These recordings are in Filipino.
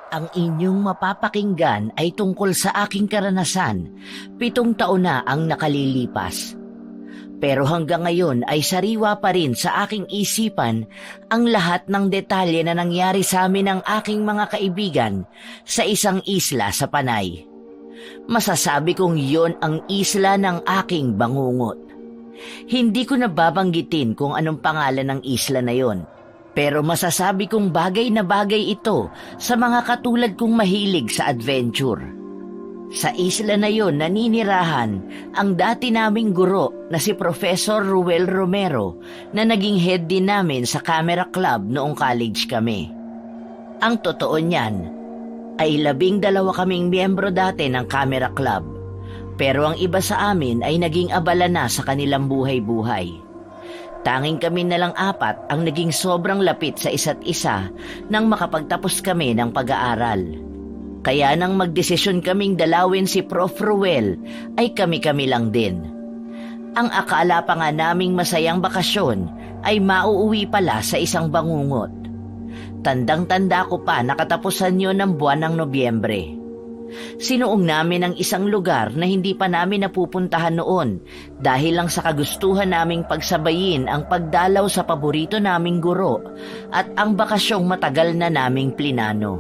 Ang inyong mapapakinggan ay tungkol sa aking karanasan. 7 taon na ang nakalilipas. Pero hanggang ngayon ay sariwa pa rin sa aking isipan ang lahat ng detalye na nangyari sa amin ng aking mga kaibigan sa isang isla sa Panay. Masasabi kong yon ang isla ng aking bangungot. Hindi ko nababanggitin kung anong pangalan ng isla na yon. Pero masasabi kong bagay na bagay ito sa mga katulad kong mahilig sa adventure. Sa isla na yon naninirahan ang dati naming guro na si Professor Ruel Romero na naging head din namin sa Camera Club noong college kami. Ang totoo niyan ay 12 kaming miyembro dati ng Camera Club, pero ang iba sa amin ay naging abala na sa kanilang buhay-buhay. Tanging kami na lang 4 ang naging sobrang lapit sa isa't isa nang makapagtapos kami ng pag-aaral. Kaya nang magdesisyon kaming dalawin si Prof. Ruel ay kami-kami lang din. Ang akala pa nga naming masayang bakasyon ay mauuwi pala sa isang bangungot. Tandang-tanda ko pa nakatapusan yon ng buwan ng Nobyembre. Sinuong namin ang isang lugar na hindi pa namin napupuntahan noon dahil lang sa kagustuhan naming pagsabayin ang pagdalaw sa paborito naming guro at ang bakasyong matagal na naming plinano.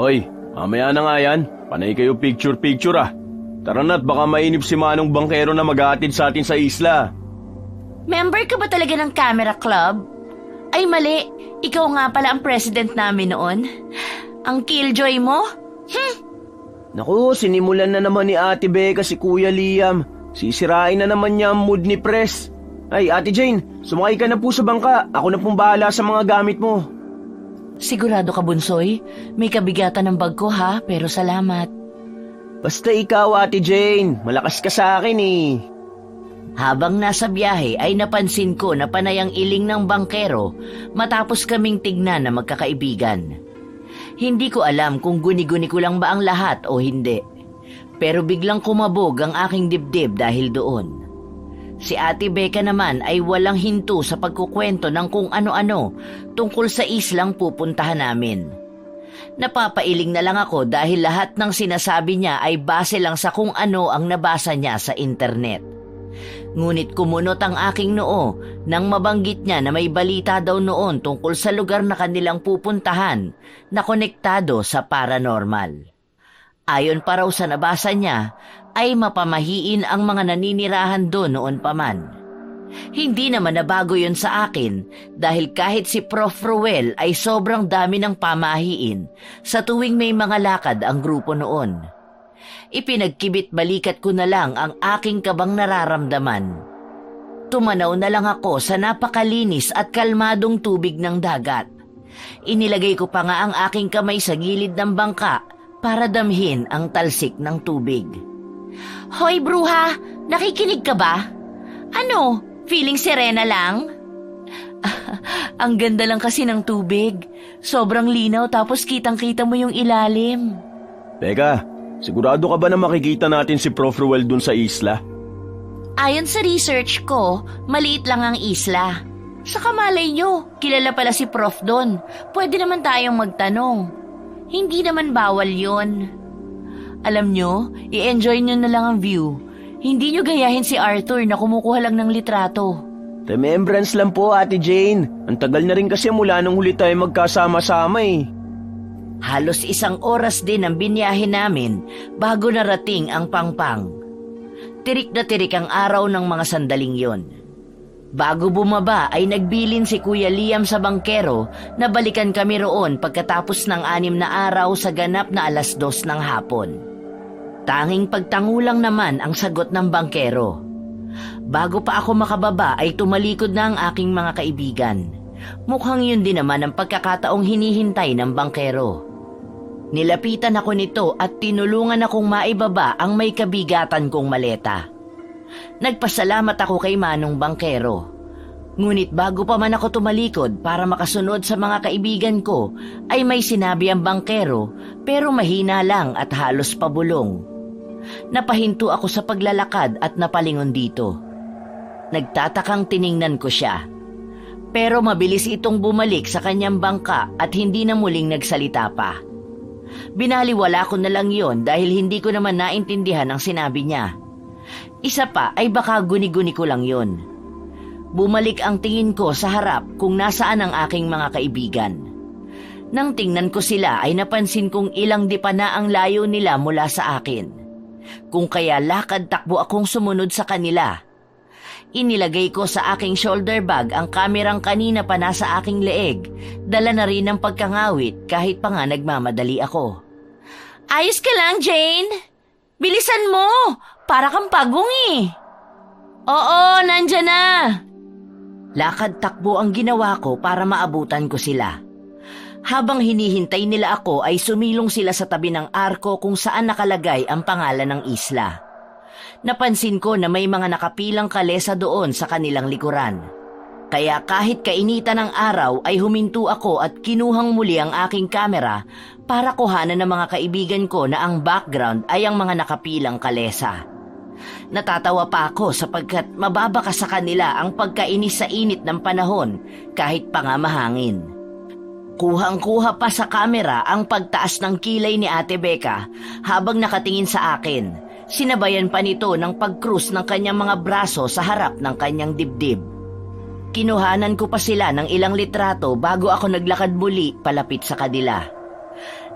Hoy, mamaya na nga yan. Panay kayo picture-picture ah. Tara na't baka mainip si Manong Bangkero na mag-aatid sa atin sa isla. Member ka ba talaga ng Camera Club? Ay mali, ikaw nga pala ang president namin noon. Ang killjoy mo? Naku, sinimulan na naman ni Ate Becca si Kuya Liam. Sisirain na naman niya ang mood ni Pres. Ay, Ate Jane, sumakay ka na po sa bangka. Ako na pong bahala sa mga gamit mo. Sigurado ka, Bunsoy? May kabigatan ng bag ko ha, pero salamat. Basta ikaw, Ate Jane. Malakas ka sa akin eh. Habang nasa biyahe ay napansin ko na panay ang iling ng bangkero matapos kaming tignan na magkakaibigan. Hindi ko alam kung guni-guni ko lang ba ang lahat o hindi. Pero biglang kumabog ang aking dibdib dahil doon. Si Ate Becca naman ay walang hinto sa pagkukwento ng kung ano-ano tungkol sa islang pupuntahan namin. Napapailing na lang ako dahil lahat ng sinasabi niya ay base lang sa kung ano ang nabasa niya sa internet. Ngunit kumunot ang aking noo nang mabanggit niya na may balita daw noon tungkol sa lugar na kanilang pupuntahan na konektado sa paranormal. Ayon pa raw sa nabasa niya ay mapamahiin ang mga naninirahan doon noon pa man. Hindi naman nabago yon sa akin dahil kahit si Prof. Ruel ay sobrang dami ng pamahiin sa tuwing may mga lakad ang grupo noon. Ipinagkibit balikat ko na lang ang aking kabang nararamdaman. Tumanaw na lang ako sa napakalinis at kalmadong tubig ng dagat. Inilagay ko pa nga ang aking kamay sa gilid ng bangka para damhin ang talsik ng tubig. Hoy bruha, nakikinig ka ba? Ano, feeling serena lang? Ang ganda lang kasi ng tubig. Sobrang linaw tapos kitang-kita mo yung ilalim. Becca, sigurado ka ba na makikita natin si Prof. Ruel dun sa isla? Ayon sa research ko, maliit lang ang isla. Saka malay nyo, kilala pala si Prof doon. Pwede naman tayong magtanong. Hindi naman bawal yon. Alam nyo, i-enjoy nyo na lang ang view. Hindi nyo gayahin si Arthur na kumukuha lang ng litrato. Remembrance lang po, Ate Jane. Ang tagal na rin kasi mula nung huli tayo magkasama-sama eh. Halos 1 oras din ang binyahe namin bago narating ang Pangpang. Tirik na tirik ang araw ng mga sandaling yon. Bago bumaba ay nagbilin si Kuya Liam sa bangkero na balikan kami roon pagkatapos ng 6 na araw sa ganap na 2:00 ng hapon. Tanging pagtangulang naman ang sagot ng bangkero. Bago pa ako makababa ay tumalikod na ang aking mga kaibigan. Mukhang yun din naman ang pagkakataong hinihintay ng bangkero. Nilapitan ako nito at tinulungan akong maibaba ang may kabigatan kong maleta. Nagpasalamat ako kay Manong Bangkero. Ngunit bago pa man ako tumalikod para makasunod sa mga kaibigan ko, ay may sinabi ang bangkero pero mahina lang at halos pabulong. Napahinto ako sa paglalakad at napalingon dito. Nagtatakang tiningnan ko siya. Pero mabilis itong bumalik sa kanyang bangka at hindi na muling nagsalita pa. Binaliwala ko na lang yon dahil hindi ko naman naintindihan ang sinabi niya. Isa pa ay baka guni-guni ko lang yon. Bumalik ang tingin ko sa harap kung nasaan ang aking mga kaibigan. Nang tingnan ko sila ay napansin kong ilang dipa na ang layo nila mula sa akin. Kung kaya lakad-takbo akong sumunod sa kanila. Inilagay ko sa aking shoulder bag ang kamerang kanina pa nasa aking leeg. Dala na rin ng pagkangawit kahit pa nga nagmamadali ako. Ayos ka lang, Jane? Bilisan mo! Para kang pagong eh. Oo, nandyan na. Lakad-takbo ang ginawa ko para maabutan ko sila. Habang hinihintay nila ako ay sumilong sila sa tabi ng arko kung saan nakalagay ang pangalan ng isla. Napansin ko na may mga nakapilang kalesa doon sa kanilang likuran. Kaya kahit kainitan ng araw ay huminto ako at kinuhang muli ang aking kamera para kuhanan ng mga kaibigan ko na ang background ay ang mga nakapilang kalesa. Natatawa pa ako sapagkat mababaka sa kanila ang pagkainis sa init ng panahon kahit pa nga mahangin. Kuhang-kuha pa sa kamera ang pagtaas ng kilay ni Ate Becca habang nakatingin sa akin. Sinabayan pa nito ng pag-cruise ng kanyang mga braso sa harap ng kanyang dibdib. Kinuhanan ko pa sila ng ilang litrato bago ako naglakad muli palapit sa kanila.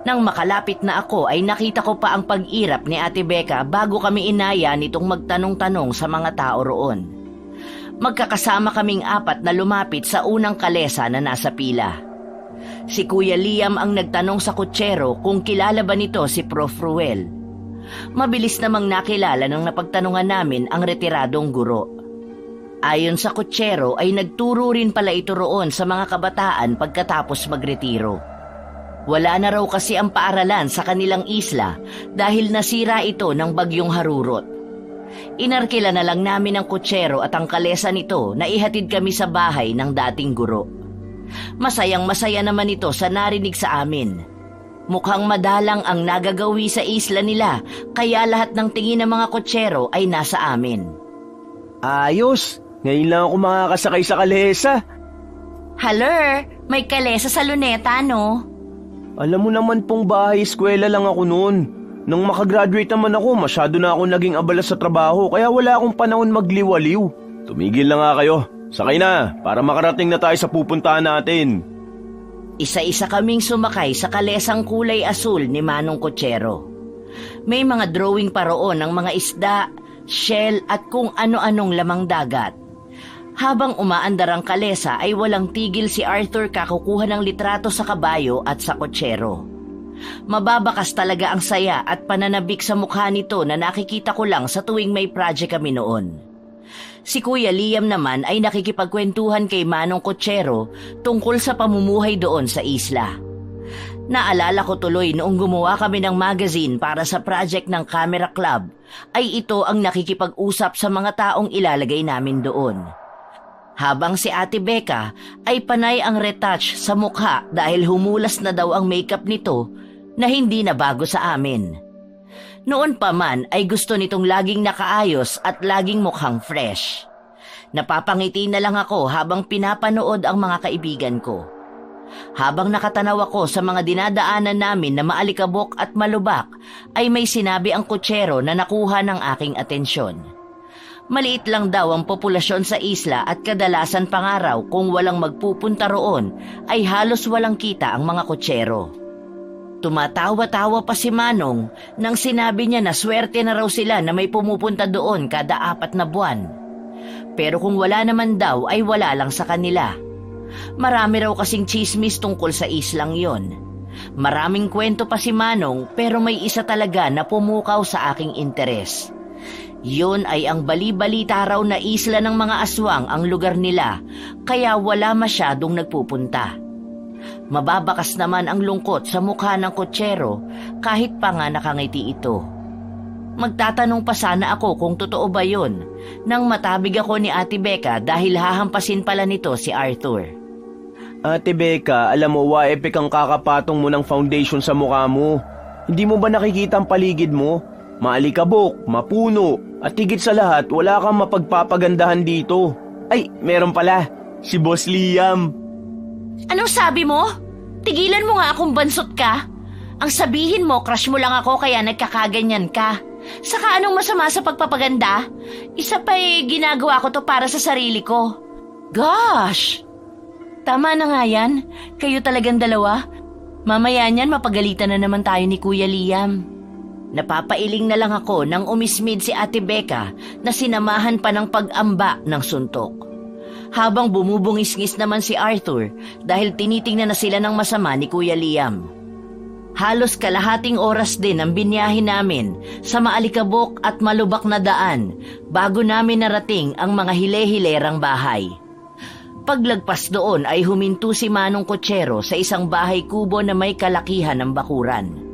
Nang makalapit na ako ay nakita ko pa ang pag-irap ni Ate Becca bago kami inaya nitong magtanong-tanong sa mga tao roon. Magkakasama kaming apat na lumapit sa unang kalesa na nasa pila. Si Kuya Liam ang nagtanong sa kutsero kung kilala ba nito si Prof. Ruel. Mabilis namang nakilala nang napagtanungan namin ang retiradong guro. Ayon sa kutsero ay nagturo rin pala ito roon sa mga kabataan pagkatapos magretiro. Wala na raw kasi ang paaralan sa kanilang isla dahil nasira ito ng bagyong harurot. Inarkila na lang namin ang kutsero at ang kalesa nito na ihatid kami sa bahay ng dating guro. Masayang-masaya naman ito sa narinig sa amin. Mukhang madalang ang nagagawi sa isla nila kaya lahat ng tingin ng mga kutsero ay nasa amin. Ayos! Ngayon lang ako makakasakay sa kalesa. Haler, may kalesa sa luneta, no? Alam mo naman pong bahay-eskwela lang ako noon. Nung makagraduate naman ako, masyado na ako naging abala sa trabaho kaya wala akong panahon magliwaliw. Tumigil na nga kayo. Sakay na para makarating na tayo sa pupuntahan natin. Isa-isa kaming sumakay sa kalesang kulay asul ni Manong Kutsero. May mga drawing pa roon ng mga isda, shell at kung ano-anong lamang dagat. Habang umaandar ang kalesa ay walang tigil si Arthur kakukuha ng litrato sa kabayo at sa kutsero. Mababakas talaga ang saya at pananabik sa mukha nito na nakikita ko lang sa tuwing may project kami noon. Si Kuya Liam naman ay nakikipagkwentuhan kay Manong Kutsero tungkol sa pamumuhay doon sa isla. Naalala ko tuloy noong gumawa kami ng magazine para sa project ng Camera Club ay ito ang nakikipag-usap sa mga taong ilalagay namin doon. Habang si Ate Becca ay panay ang retouch sa mukha dahil humulas na daw ang makeup nito na hindi na bago sa amin. Noon pa man ay gusto nitong laging nakaayos at laging mukhang fresh. Napapangiti na lang ako habang pinapanood ang mga kaibigan ko. Habang nakatanaw ako sa mga dinadaanan namin na maalikabok at malubak, ay may sinabi ang kutsero na nakuha ng aking atensyon. Maliit lang daw ang populasyon sa isla at kadalasan pangaraw kung walang magpupunta roon ay halos walang kita ang mga kutsero. Tumatawa-tawa pa si Manong nang sinabi niya na swerte na raw sila na may pumupunta doon kada 4 na buwan. Pero kung wala naman daw ay wala lang sa kanila. Marami raw kasing chismis tungkol sa islang yon. Maraming kwento pa si Manong pero may isa talaga na pumukaw sa aking interes. Yun ay ang bali-balita raw na isla ng mga aswang ang lugar nila kaya wala masyadong nagpupunta. Mababakas naman ang lungkot sa mukha ng kutsero kahit pa nga nakangiti ito. Magtatanong pa sana ako kung totoo ba yun nang matabig ako ni Ate Becca dahil hahampasin pala nito si Arthur. Ate Becca, alam mo epic ang kakapatong mo ng foundation sa mukha mo. Hindi mo ba nakikita ang paligid mo? Maalikabok, mapuno, at higit sa lahat wala kang mapagpapagandahan dito. Ay, meron pala, si Boss Liam. Anong sabi mo? Tigilan mo nga akong bansot ka. Ang sabihin mo, crush mo lang ako kaya nagkakaganyan ka. Saka anong masama sa pagpapaganda? Isa pa ginagawa ko to para sa sarili ko. Gosh! Tama na nga yan. Kayo talagang dalawa. Mamaya niyan mapagalitan na naman tayo ni Kuya Liam. Napapailing na lang ako nang umismid si Ate Becca na sinamahan pa ng pag-amba ng suntok. Habang bumubungis-ngis naman si Arthur dahil tinitingnan na sila ng masama ni Kuya Liam. Halos kalahating oras din ang binyahe namin sa maalikabok at malubak na daan bago namin narating ang mga hile-hilerang bahay. Paglagpas doon ay huminto si Manong Kutsero sa isang bahay kubo na may kalakihan ng bakuran.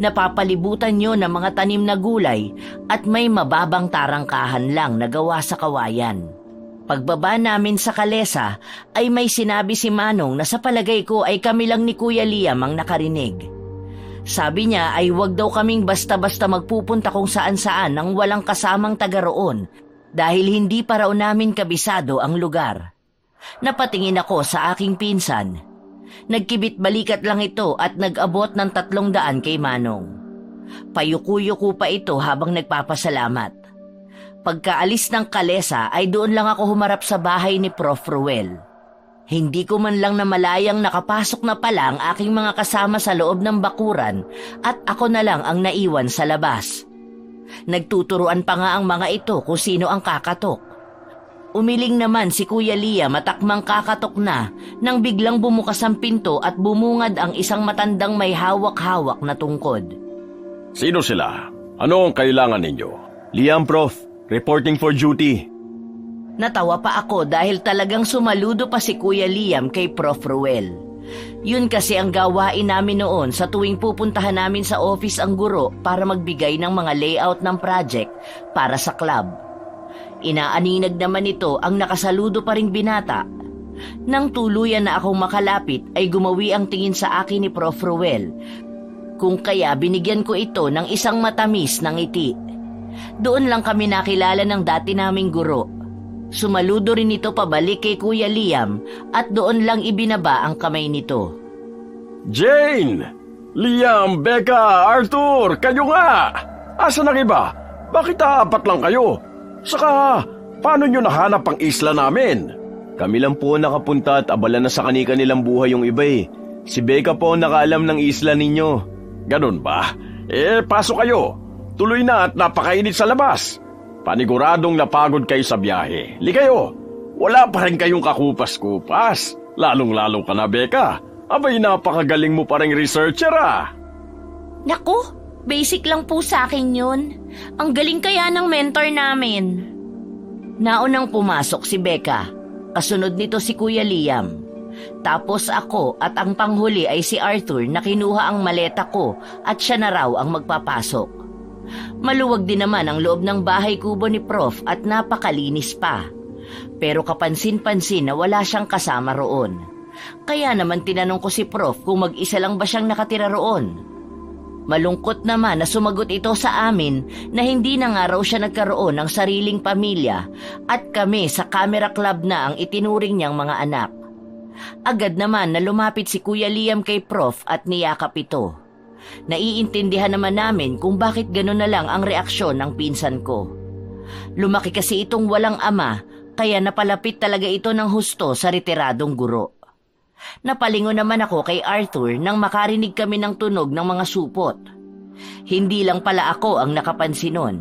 Napapalibutan niyo ng mga tanim na gulay at may mababang tarangkahan lang na gawa sa kawayan. Pagbaba namin sa kalesa ay may sinabi si Manong na sa palagay ko ay kami lang ni Kuya Liam ang nakarinig. Sabi niya ay wag daw kaming basta-basta magpupunta kung saan-saan nang walang kasamang taga roon dahil hindi pa raw namin kabisado ang lugar. Napatingin ako sa aking pinsan. Nagkibit balikat lang ito at nag-abot ng 300 kay Manong. Payuko-yuko pa ito habang nagpapasalamat. Pagkaalis ng kalesa ay doon lang ako humarap sa bahay ni Prof. Ruel. Hindi ko man lang namalayang nakapasok na pala ang aking mga kasama sa loob ng bakuran at ako na lang ang naiwan sa labas. Nagtuturuan pa nga ang mga ito kung sino ang kakatok. Umiling naman si Kuya Liam at akmang kakatok na nang biglang bumukas ang pinto at bumungad ang isang matandang may hawak-hawak na tungkod. Sino sila? Ano ang kailangan ninyo? Liam, Prof. Reporting for duty. Natawa pa ako dahil talagang sumaludo pa si Kuya Liam kay Prof. Ruel. Yun kasi ang gawain namin noon sa tuwing pupuntahan namin sa office ang guro para magbigay ng mga layout ng project para sa club. Inaaninag naman ito ang nakasaludo pa ring binata. Nang tuluyan na akong makalapit ay gumawi ang tingin sa akin ni Prof. Ruel. Kung kaya binigyan ko ito ng isang matamis na ngiti. Doon lang kami nakilala ng dati naming guro. Sumaludo rin ito pabalik kay Kuya Liam at doon lang ibinaba ang kamay nito. Jane! Liam, Becca, Arthur, kayo nga! Asa na iba? Bakit apat lang kayo? Saka, paano nyo nahanap ang isla namin? Kami lang po nakapunta at abala na sa kani-kanilang buhay yung iba eh. Si Becca po ang nakaalam ng isla ninyo. Ganun ba? Pasok kayo. Tuloy na at napakainit sa labas. Paniguradong napagod kayo sa biyahe. Kayo, wala pa rin kayong kakupas-kupas. Lalong-lalo ka na, Becca. Abay, napakagaling mo pa rin researcher ah. Naku, basic lang po sa akin yun. Ang galing kaya ng mentor namin. Naunang pumasok si Becca. Kasunod nito si Kuya Liam. Tapos ako at ang panghuli ay si Arthur na kinuha ang maleta ko at siya na raw ang magpapasok. Maluwag din naman ang loob ng bahay kubo ni Prof at napakalinis pa. Pero kapansin-pansin na wala siyang kasama roon. Kaya naman tinanong ko si Prof kung mag-isa lang ba siyang nakatira roon. Malungkot naman na sumagot ito sa amin na hindi na nga raw siya nagkaroon ng sariling pamilya at kami sa camera club na ang itinuring niyang mga anak. Agad naman na lumapit si Kuya Liam kay Prof at niyakap ito. Naiintindihan naman namin kung bakit gano'n na lang ang reaksyon ng pinsan ko. Lumaki kasi itong walang ama, kaya napalapit talaga ito ng husto sa retiradong guro. Napalingon naman ako kay Arthur nang makarinig kami ng tunog ng mga supot. Hindi lang pala ako ang nakapansin nun.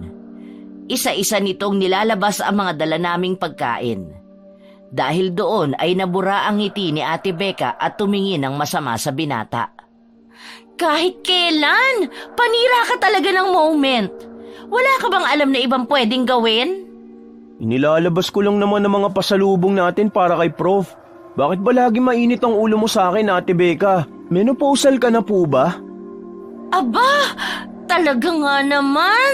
Isa-isa nitong nilalabas ang mga dala naming pagkain. Dahil doon ay nabura ang ngiti ni Ate Becca at tumingin ng masama sa binata. Kahit kailan, panira ka talaga ng moment. Wala ka bang alam na ibang pwedeng gawin? Inilalabas ko lang naman ang mga pasalubong natin para kay Prof. Bakit ba lagi mainit ang ulo mo sa akin, Ate Becca? Menopausal ka na po ba? Aba, talaga nga naman.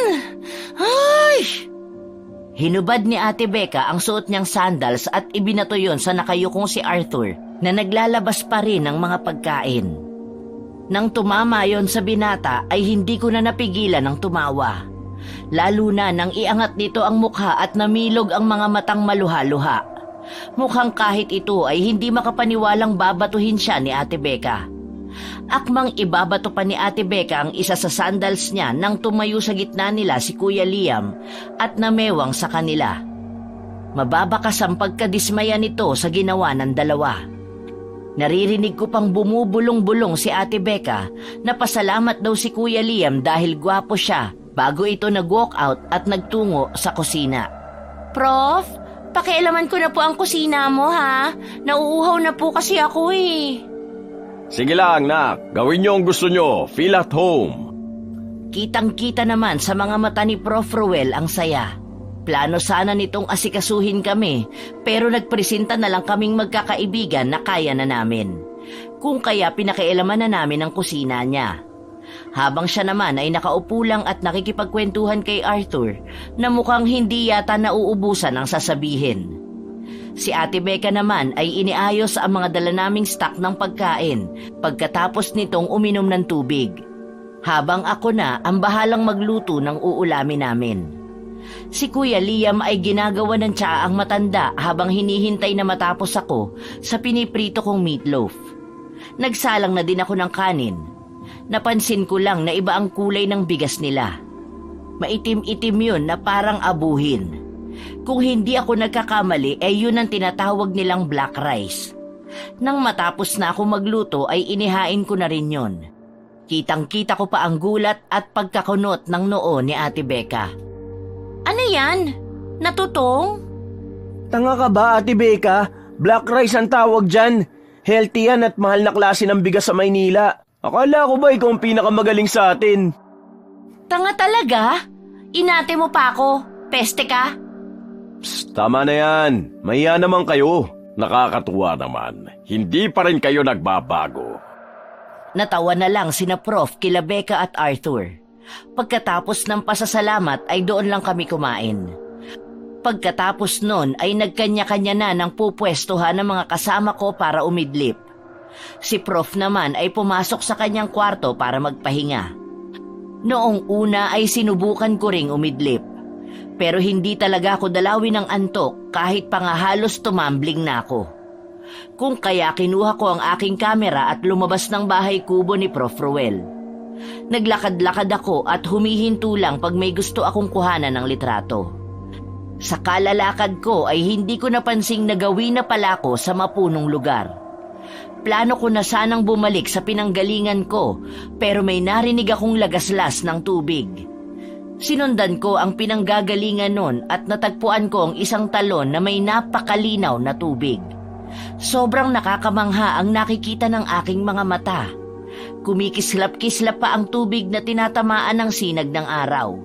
Ay! Hinubad ni Ate Becca ang suot niyang sandals at ibinato yon sa nakayukong si Arthur na naglalabas pa rin ng mga pagkain. Nang tumama yon sa binata ay hindi ko na napigilan ng tumawa. Lalo na nang iangat nito ang mukha at namilog ang mga matang maluha-luha. Mukhang kahit ito ay hindi makapaniwalang babatuhin siya ni Ate Becca. Akmang ibabato pa ni Ate Becca ang isa sa sandals niya nang tumayo sa gitna nila si Kuya Liam at namewang sa kanila. Mababakas ang pagkadismaya nito sa ginawa ng dalawa. Naririnig ko pang bumubulong-bulong si Ate Becca na pasalamat daw si Kuya Liam dahil gwapo siya bago ito nag-walk out at nagtungo sa kusina. Prof, pakialaman ko na po ang kusina mo ha. Nauuhaw na po kasi ako eh. Sige lang, nak. Gawin niyo ang gusto niyo. Feel at home. Kitang-kita naman sa mga mata ni Prof. Ruel ang saya. Plano sana nitong asikasuhin kami, pero nagpresenta na lang kaming magkakaibigan na kaya na namin. Kung kaya pinakialaman na namin ang kusina niya. Habang siya naman ay nakaupo lang at nakikipagkwentuhan kay Arthur na mukhang hindi yata nauubusan ang sasabihin. Si Ate Becca naman ay iniayos ang mga dala naming stock ng pagkain pagkatapos nitong uminom ng tubig. Habang ako na ang bahalang magluto ng uulamin namin. Si Kuya Liam ay ginagawa ng tsaa ang matanda habang hinihintay na matapos ako sa piniprito kong meatloaf. Nagsalang na din ako ng kanin. Napansin ko lang na iba ang kulay ng bigas nila. Maitim-itim yun na parang abuhin. Kung hindi ako nagkakamali yun ang tinatawag nilang black rice. Nang matapos na ako magluto ay inihain ko na rin yun. Kitang-kita ko pa ang gulat at pagkakunot ng noo ni Ate Becca. Ano yan? Natutong? Tanga ka ba, Ate Becca? Black rice ang tawag dyan. Healthy yan at mahal na klase ng bigas sa Maynila. Akala ko ba ikaw ang pinakamagaling sa atin? Tanga talaga? Inate mo pa ako. Peste ka? Psst, tama na yan. Mahiya naman kayo. Nakakatuwa naman. Hindi pa rin kayo nagbabago. Natawa na lang sina Prof, kila Becca at Arthur. Pagkatapos ng pasasalamat ay doon lang kami kumain. Pagkatapos nun ay nagkanya-kanya na ng pupwestuhan ng mga kasama ko para umidlip. Si Prof naman ay pumasok sa kanyang kwarto para magpahinga. Noong una ay sinubukan ko ring umidlip. Pero hindi talaga ako dalawin ng antok kahit pa nga halos tumambling na ako. Kung kaya kinuha ko ang aking kamera at lumabas ng bahay kubo ni Prof Ruel. Naglakad-lakad ako at humihinto lang pag may gusto akong kuhanan ng litrato. Sa kalalakad ko ay hindi ko napansing na gawin na pala ako sa mapunong lugar. Plano ko na sanang bumalik sa pinanggalingan ko pero may narinig akong lagaslas ng tubig. Sinundan ko ang pinanggagalingan nun at natagpuan ko ang isang talon na may napakalinaw na tubig. Sobrang nakakamangha ang nakikita ng aking mga mata. Kumikislap-kislap pa ang tubig na tinatamaan ng sinag ng araw.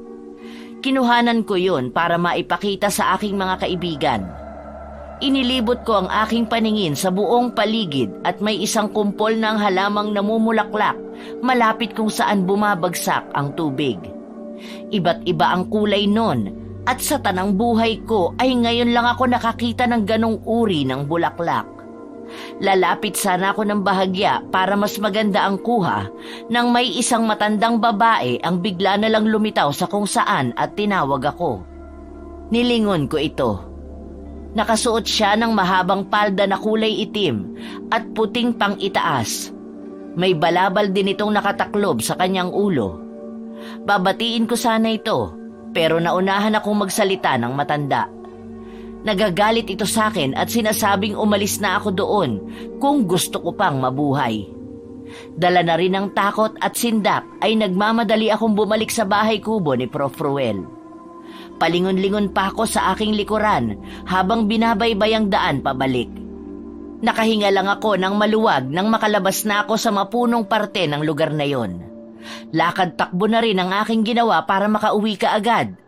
Kinuhanan ko yun para maipakita sa aking mga kaibigan. Inilibot ko ang aking paningin sa buong paligid at may isang kumpol ng halamang namumulaklak malapit kung saan bumabagsak ang tubig. Iba't iba ang kulay nun at sa tanang buhay ko ay ngayon lang ako nakakita ng ganong uri ng bulaklak. Lalapit sana ako ng bahagya para mas maganda ang kuha nang may isang matandang babae ang bigla na lang lumitaw sa kung saan at tinawag ako. Nilingon ko ito. Nakasuot siya ng mahabang palda na kulay itim at puting pang itaas. May balabal din itong nakataklob sa kanyang ulo. Babatiin ko sana ito pero naunahan akong magsalita ng matanda. Nagagalit ito sa akin at sinasabing umalis na ako doon kung gusto ko pang mabuhay. Dala na rin ng takot at sindak ay nagmamadali akong bumalik sa bahay kubo ni Prof Ruel. Palingon-lingon pa ako sa aking likuran habang binabaybay ang daan pabalik. Nakahinga lang ako ng maluwag nang makalabas na ako sa mapunong parte ng lugar na yon. Lakad-takbo na rin ang aking ginawa para makauwi ka agad.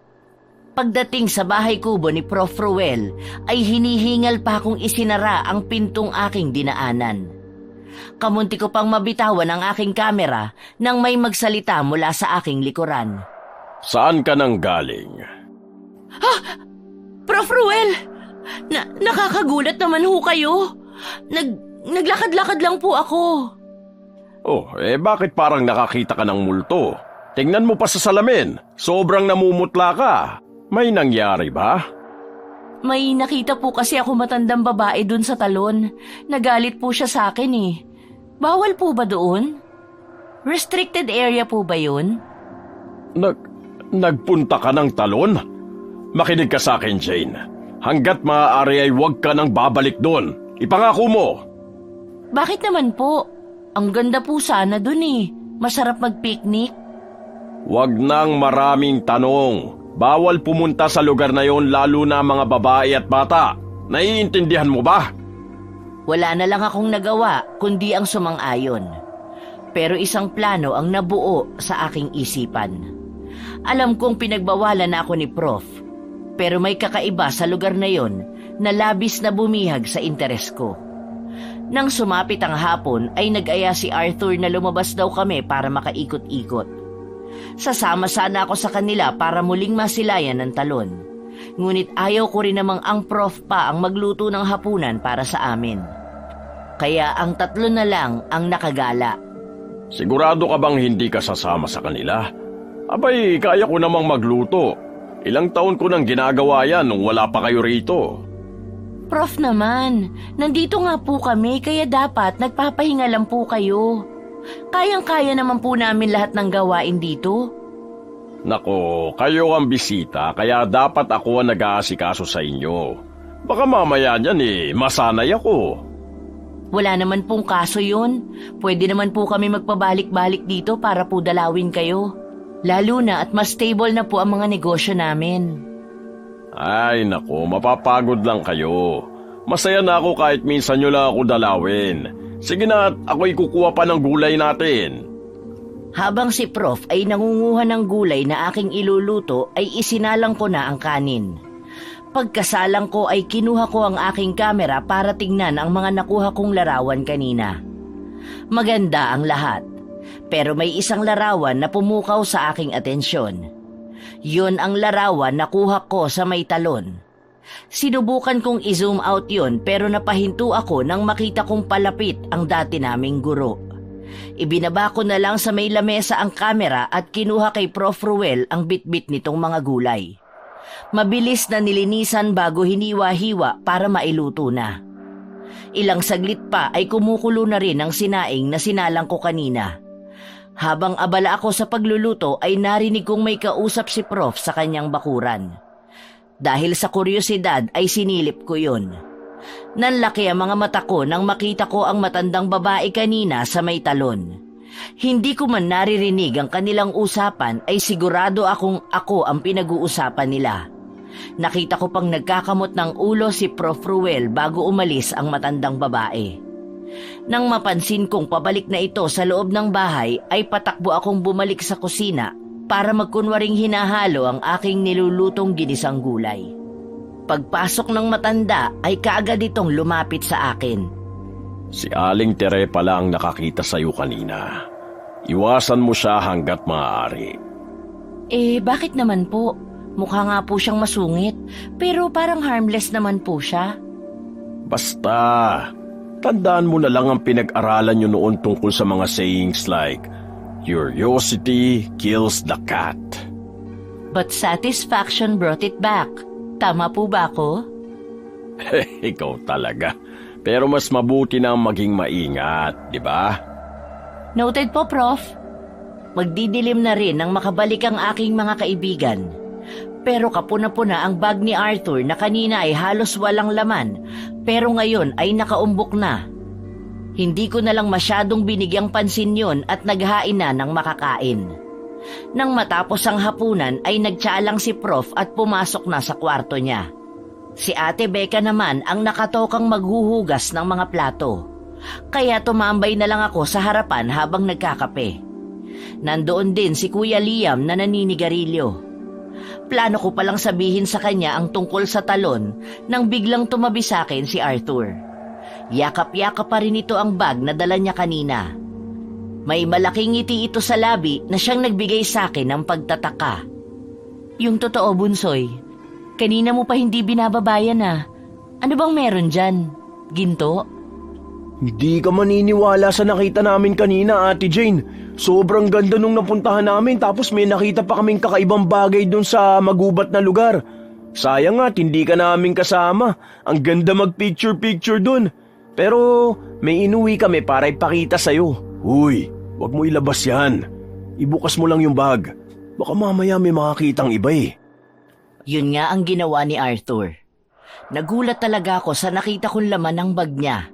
Pagdating sa bahay kubo ni Prof Ruel ay hinihingal pa akong isinara ang pintong aking dinaanan. Kamunti ko pang mabitawan ang aking kamera nang may magsalita mula sa aking likuran. Saan ka nang galing? Prof Ruel! Nakakagulat naman ho kayo. Naglakad-lakad lang po ako. Oh, bakit parang nakakita ka ng multo? Tingnan mo pa sa salamin. Sobrang namumutla ka. May nangyari ba? May nakita po kasi ako matandang babae dun sa talon. Nagalit po siya sa akin eh. Bawal po ba doon? Restricted area po ba yun? Nagpunta ka ng talon? Makinig ka sa akin, Jane. Hanggat maaari ay huwag ka nang babalik doon. Ipangako mo. Bakit naman po? Ang ganda po sana dun eh. Masarap mag-picnic. Huwag nang maraming tanong. Bawal pumunta sa lugar na yon, lalo na mga babae at bata. Naiintindihan mo ba? Wala na lang akong nagawa kundi ang sumang-ayon. Pero isang plano ang nabuo sa aking isipan. Alam kong pinagbawalan na ako ni Prof. Pero may kakaiba sa lugar na yon na labis na bumihag sa interes ko. Nang sumapit ang hapon ay nag-aya si Arthur na lumabas daw kami para makaikot-ikot. Sasama sana ako sa kanila para muling masilayan ng talon. Ngunit ayaw ko rin namang ang Prof pa ang magluto ng hapunan para sa amin. Kaya ang 3 na lang ang nakagala. Sigurado ka bang hindi ka sasama sa kanila? Abay, kaya ko namang magluto. Ilang taon ko nang ginagawa yan nung wala pa kayo rito. Prof naman, nandito nga po kami kaya dapat nagpapahinga lang po kayo. Kayang-kaya naman po namin lahat ng gawain dito. Nako, kayo ang bisita kaya dapat ako ang nag-aasikaso sa inyo. Baka mamaya niyan masanay ako. Wala naman pong kaso yun. Pwede naman po kami magpabalik-balik dito para po dalawin kayo. Lalo na at mas stable na po ang mga negosyo namin. Ay nako, mapapagod lang kayo. Masaya na ako kahit minsan nyo lang ako dalawin. Sige na at ako'y kukuha pa ng gulay natin. Habang si Prof ay nangunguha ng gulay na aking iluluto ay isinalang ko na ang kanin. Pagkasalang ko ay kinuha ko ang aking kamera para tingnan ang mga nakuha kong larawan kanina. Maganda ang lahat. Pero may isang larawan na pumukaw sa aking atensyon. Yun ang larawan na kuha ko sa may talon. Sinubukan kong i-zoom out yun pero napahinto ako nang makita kong palapit ang dati naming guro. Ibinaba ko na lang sa may lamesa ang kamera at kinuha kay Prof. Ruel ang bitbit nitong mga gulay. Mabilis na nilinisan bago hiniwa-hiwa para mailuto na. Ilang saglit pa ay kumukulo na rin ang sinaing na sinalang ko kanina. Habang abala ako sa pagluluto ay narinig kong may kausap si Prof sa kanyang bakuran. Dahil sa kuryosidad ay sinilip ko yun. Nanlaki ang mga mata ko nang makita ko ang matandang babae kanina sa may talon. Hindi ko man naririnig ang kanilang usapan ay sigurado akong ako ang pinag-uusapan nila. Nakita ko pang nagkakamot ng ulo si Prof. Ruel bago umalis ang matandang babae. Nang mapansin kong pabalik na ito sa loob ng bahay ay patakbo akong bumalik sa kusina para magkunwaring hinahalo ang aking nilulutong ginisang gulay. Pagpasok ng matanda ay kaagad itong lumapit sa akin. Si Aling Tere pala ang nakakita sa'yo kanina. Iwasan mo siya hanggat maaari. Bakit naman po? Mukha nga po siyang masungit, pero parang harmless naman po siya. Basta, tandaan mo na lang ang pinag-aralan nyo noon tungkol sa mga sayings like, curiosity kills the cat. But satisfaction brought it back. Tama po ba ako? Ikaw talaga. Pero mas mabuti na maging maingat, di ba? Noted po, Prof. Magdidilim na rin nang makabalik ang aking mga kaibigan. Pero kapuna-puna ang bag ni Arthur na kanina ay halos walang laman, pero ngayon ay nakaumbok na. Hindi ko na lang masyadong binigyang pansin yun at naghain na ng makakain. Nang matapos ang hapunan ay nagtsalang si Prof at pumasok na sa kwarto niya. Si Ate Becca naman ang nakatokang maghuhugas ng mga plato. Kaya tumambay na lang ako sa harapan habang nagkakape. Nandoon din si Kuya Liam na naninigarilyo. Plano ko palang sabihin sa kanya ang tungkol sa talon nang biglang tumabi sa akin si Arthur. Yakap-yakap pa rin ito ang bag na dala niya kanina. May malaking ngiti ito sa labi na siyang nagbigay sa akin ng pagtataka. Yung totoo, Bunsoy. Kanina mo pa hindi binababayan ah. Ano bang meron dyan? Ginto? Hindi ka maniniwala sa nakita namin kanina, Ate Jane. Sobrang ganda nung napuntahan namin tapos may nakita pa kaming kakaibang bagay dun sa magubat na lugar. Sayang nga, hindi ka namin kasama. Ang ganda mag-picture-picture dun. Pero may inuwi kami para ipakita sa'yo. Uy, Huwag mo ilabas yan. Ibukas mo lang yung bag. Baka mamaya may makakitang iba eh. Yun nga ang ginawa ni Arthur. Nagulat talaga ako sa nakita kong laman ng bag niya.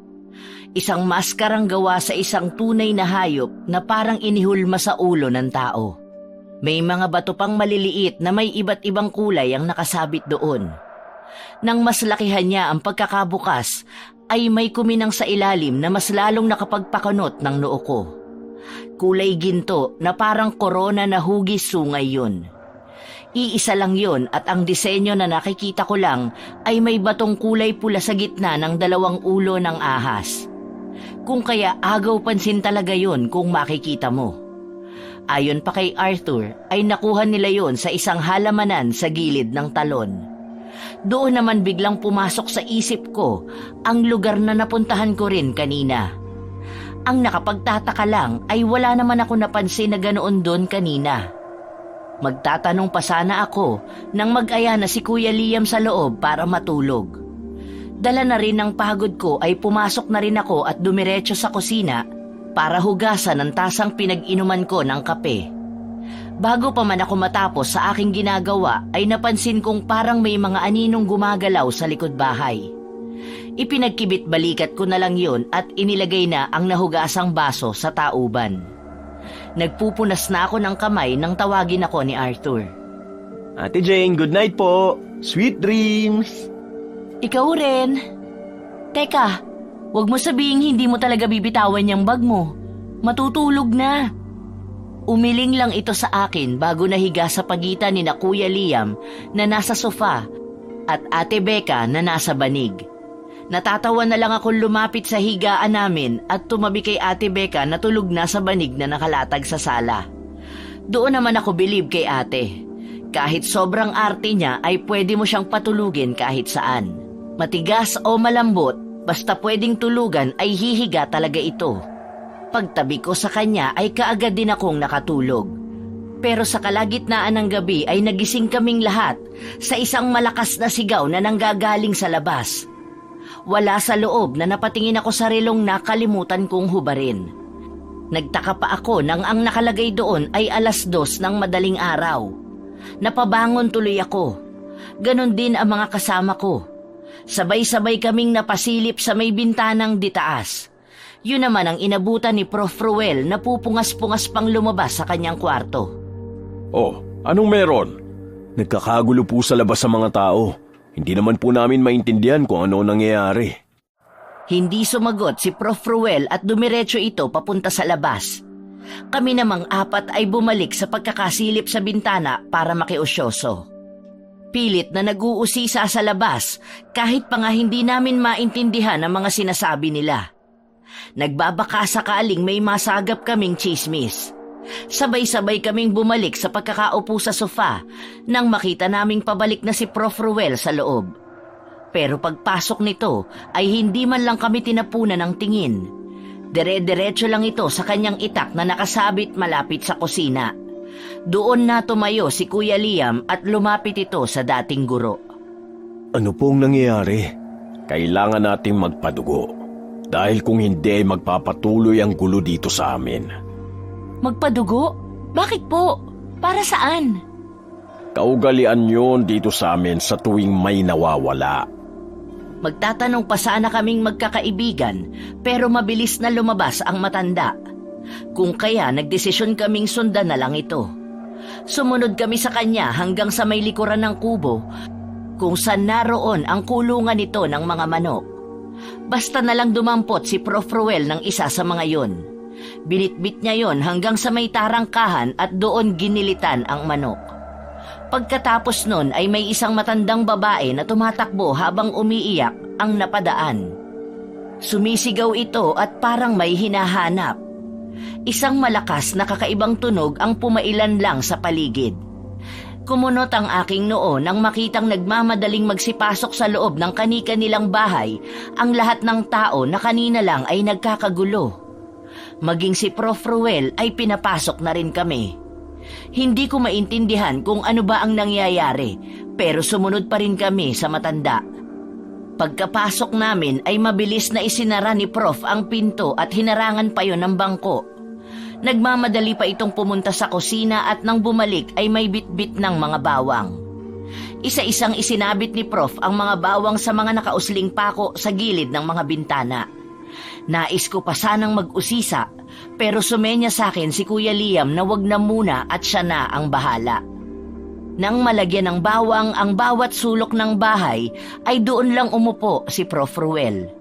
Isang maskarang gawa sa isang tunay na hayop na parang inihulma sa ulo ng tao. May mga bato pang maliliit na may iba't ibang kulay ang nakasabit doon. Nang mas lakihan niya ang pagkakabukas, ay may kuminang sa ilalim na mas lalong nakapagpakunot ng noo ko. Kulay ginto na parang korona na hugis sungay yun. Iisa lang yun at ang disenyo na nakikita ko lang ay may batong kulay pula sa gitna ng dalawang ulo ng ahas. Kung kaya agaw pansin talaga yun kung makikita mo. Ayon pa kay Arthur ay nakuha nila yun sa isang halamanan sa gilid ng talon. Doon naman biglang pumasok sa isip ko ang lugar na napuntahan ko rin kanina. Ang nakapagtataka lang ay wala naman ako napansin na ganoon doon kanina. Magtatanong pa sana ako nang mag-aya na si Kuya Liam sa loob para matulog. Dala na rin ng pagod ko ay pumasok na rin ako at dumiretso sa kusina para hugasan ang tasang pinag-inuman ko ng kape. Bago pa man ako matapos sa aking ginagawa ay napansin kong parang may mga aninong gumagalaw sa likod bahay. Ipinagkibit balikat ko na lang yun at inilagay na ang nahugasang baso sa tauban. Nagpupunas na ako ng kamay nang tawagin ako ni Arthur. Ate Jane, good night po. Sweet dreams. Ikaw rin. Teka, wag mo sabihing hindi mo talaga bibitawan yung bag mo. Matutulog na. Umiling lang ito sa akin bago nahiga sa pagitan ni na Kuya Liam na nasa sofa at Ate Becca na nasa banig. Natatawa na lang akong lumapit sa higaan namin at tumabi kay Ate Becca na tulog na sa banig na nakalatag sa sala. Doon naman ako bilib kay ate. Kahit sobrang arte niya ay pwede mo siyang patulugin kahit saan. Matigas o malambot, basta pwedeng tulugan ay hihiga talaga ito. Pagtabi ko sa kanya ay kaagad din akong nakatulog. Pero sa kalagitnaan ng gabi ay nagising kaming lahat sa isang malakas na sigaw na nanggagaling sa labas. Wala sa loob na napatingin ako sa relong nakalimutan kong hubarin. Nagtaka pa ako nang ang nakalagay doon ay 2:00 ng madaling araw. Napabangon tuloy ako. Ganon din ang mga kasama ko. Sabay-sabay kaming napasilip sa may bintanang ditaas. Yun naman ang inabutan ni Prof. Ruel na pupungas-pungas pang lumabas sa kanyang kwarto. Oh, anong meron? Nagkakagulo po sa labas sa mga tao. Hindi naman po namin maintindihan kung ano nangyayari. Hindi sumagot si Prof. Ruel at dumiretso ito papunta sa labas. Kami namang 4 ay bumalik sa pagkakasilip sa bintana para makiusyoso. Pilit na nag-uusisa sa labas kahit pa nga hindi namin maintindihan ang mga sinasabi nila. Nagbabaka sakaling may masagap kaming chismis. Sabay-sabay kaming bumalik sa pagkakaupo sa sofa nang makita naming pabalik na si Prof. Ruel sa loob. Pero pagpasok nito ay hindi man lang kami tinapunan ng tingin. Dire-diretso lang ito sa kanyang itak na nakasabit malapit sa kusina. Doon na tumayo si Kuya Liam at lumapit ito sa dating guro. Ano pong nangyayari? Kailangan nating magpadugo. Dahil kung hindi ay magpapatuloy ang gulo dito sa amin. Magpadugo? Bakit po? Para saan? Kaugalian yun dito sa amin sa tuwing may nawawala. Magtatanong pa sana kaming magkakaibigan pero mabilis na lumabas ang matanda. Kung kaya nagdesisyon kaming sundan na lang ito. Sumunod kami sa kanya hanggang sa may likuran ng kubo kung saan naroon ang kulungan nito ng mga manok. Basta na lang dumampot si Prof. Ruel ng isa sa mga yon. Binitbit niya yon hanggang sa may tarangkahan at doon ginilitan ang manok. Pagkatapos nun ay may isang matandang babae na tumatakbo habang umiiyak ang napadaan. Sumisigaw ito at parang may hinahanap. Isang malakas na kakaibang tunog ang pumailan lang sa paligid. Kumunot ang aking noo nang makitang nagmamadaling magsipasok sa loob ng kani-kanilang bahay ang lahat ng tao na kanina lang ay nagkakagulo. Maging si Prof. Ruel ay pinapasok na rin kami. Hindi ko maintindihan kung ano ba ang nangyayari pero sumunod pa rin kami sa matanda. Pagkapasok namin ay mabilis na isinara ni Prof. ang pinto at hinarangan pa yon ng bangko. Nagmamadali pa itong pumunta sa kusina at nang bumalik ay may bitbit ng mga bawang. Isa-isang isinabit ni Prof ang mga bawang sa mga nakausling pako sa gilid ng mga bintana. Nais ko pa sanang mag-usisa pero sumenya sa akin si Kuya Liam na wag na muna at siya na ang bahala. Nang malagyan ng bawang ang bawat sulok ng bahay ay doon lang umupo si Prof Ruel.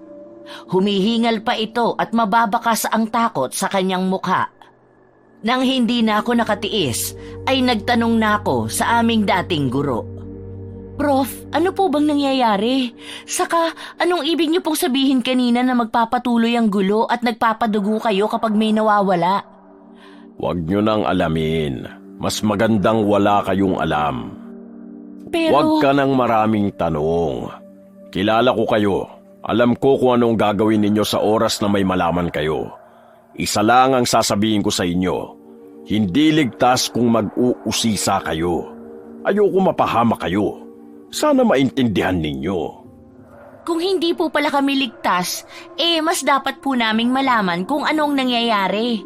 Humihingal pa ito at mababakas ang takot sa kanyang mukha. Nang hindi na ako nakatiis ay nagtanong na ako sa aming dating guro. Prof, ano po bang nangyayari? Saka, anong ibig niyo pong sabihin kanina na magpapatuloy ang gulo at nagpapadugo kayo kapag may nawawala? Huwag nyo nang alamin. Mas magandang wala kayong alam. Pero... Huwag ka nang maraming tanong. Kilala ko kayo. Alam ko kung anong gagawin ninyo sa oras na may malaman kayo. Isa lang ang sasabihin ko sa inyo. Hindi ligtas kung mag-uusisa kayo. Ayoko mapahama kayo. Sana maintindihan ninyo. Kung hindi po pala kami ligtas, mas dapat po naming malaman kung anong nangyayari.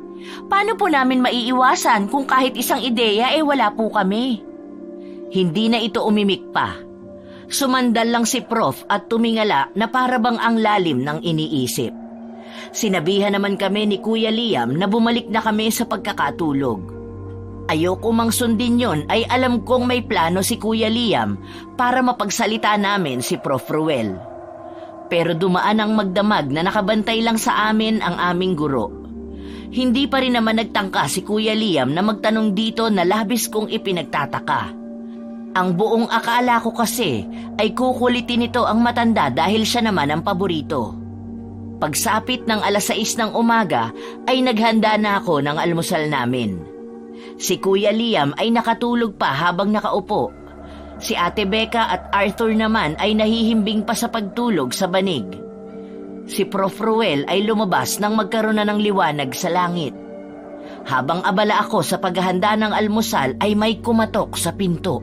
Paano po namin maiiwasan kung kahit isang ideya wala po kami? Hindi na ito umimik pa. Sumandal lang si Prof at tumingala na parabang ang lalim ng iniisip. Sinabihan naman kami ni Kuya Liam na bumalik na kami sa pagkakatulog. Ayoko mang sundin yon ay alam kong may plano si Kuya Liam para mapagsalita namin si Prof Ruel. Pero dumaan ang magdamag na nakabantay lang sa amin ang aming guro. Hindi pa rin naman nagtangka si Kuya Liam na magtanong dito na labis kong ipinagtataka. Ang buong akala ko kasi ay kukulitin nito ang matanda dahil siya naman ang paborito. Pagsapit ng 6:00 ng umaga ay naghanda na ako ng almusal namin. Si Kuya Liam ay nakatulog pa habang nakaupo. Si Ate Becca at Arthur naman ay nahihimbing pa sa pagtulog sa banig. Si Prof Ruel ay lumabas nang magkaroon na ng liwanag sa langit. Habang abala ako sa paghahanda ng almusal ay may kumatok sa pinto.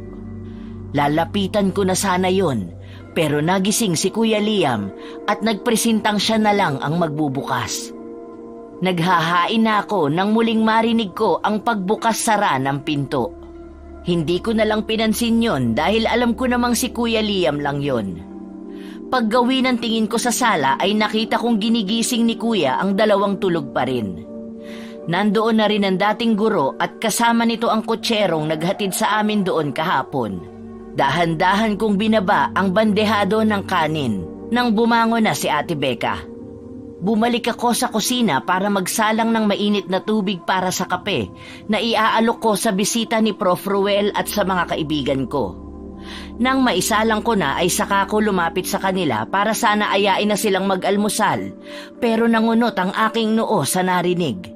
Lalapitan ko na sana yon, pero nagising si Kuya Liam at nagpresintang siya na lang ang magbubukas. Naghahain na ako nang muling marinig ko ang pagbukas-sara ng pinto. Hindi ko na lang pinansin yon dahil alam ko namang si Kuya Liam lang yon. Paggawi ng tingin ko sa sala ay nakita kong ginigising ni Kuya ang 2 tulog pa rin. Nandoon na rin ang dating guro at kasama nito ang kutserong naghatid sa amin doon kahapon. Dahan-dahan kong binaba ang bandehado ng kanin nang bumangon na si Ate Becca. Bumalik ako sa kusina para magsalang ng mainit na tubig para sa kape na iaalok ko sa bisita ni Prof Ruel at sa mga kaibigan ko. Nang maisalang ko na ay saka ko lumapit sa kanila para sana ayain na silang mag-almusal, pero nangunot ang aking noo sa narinig.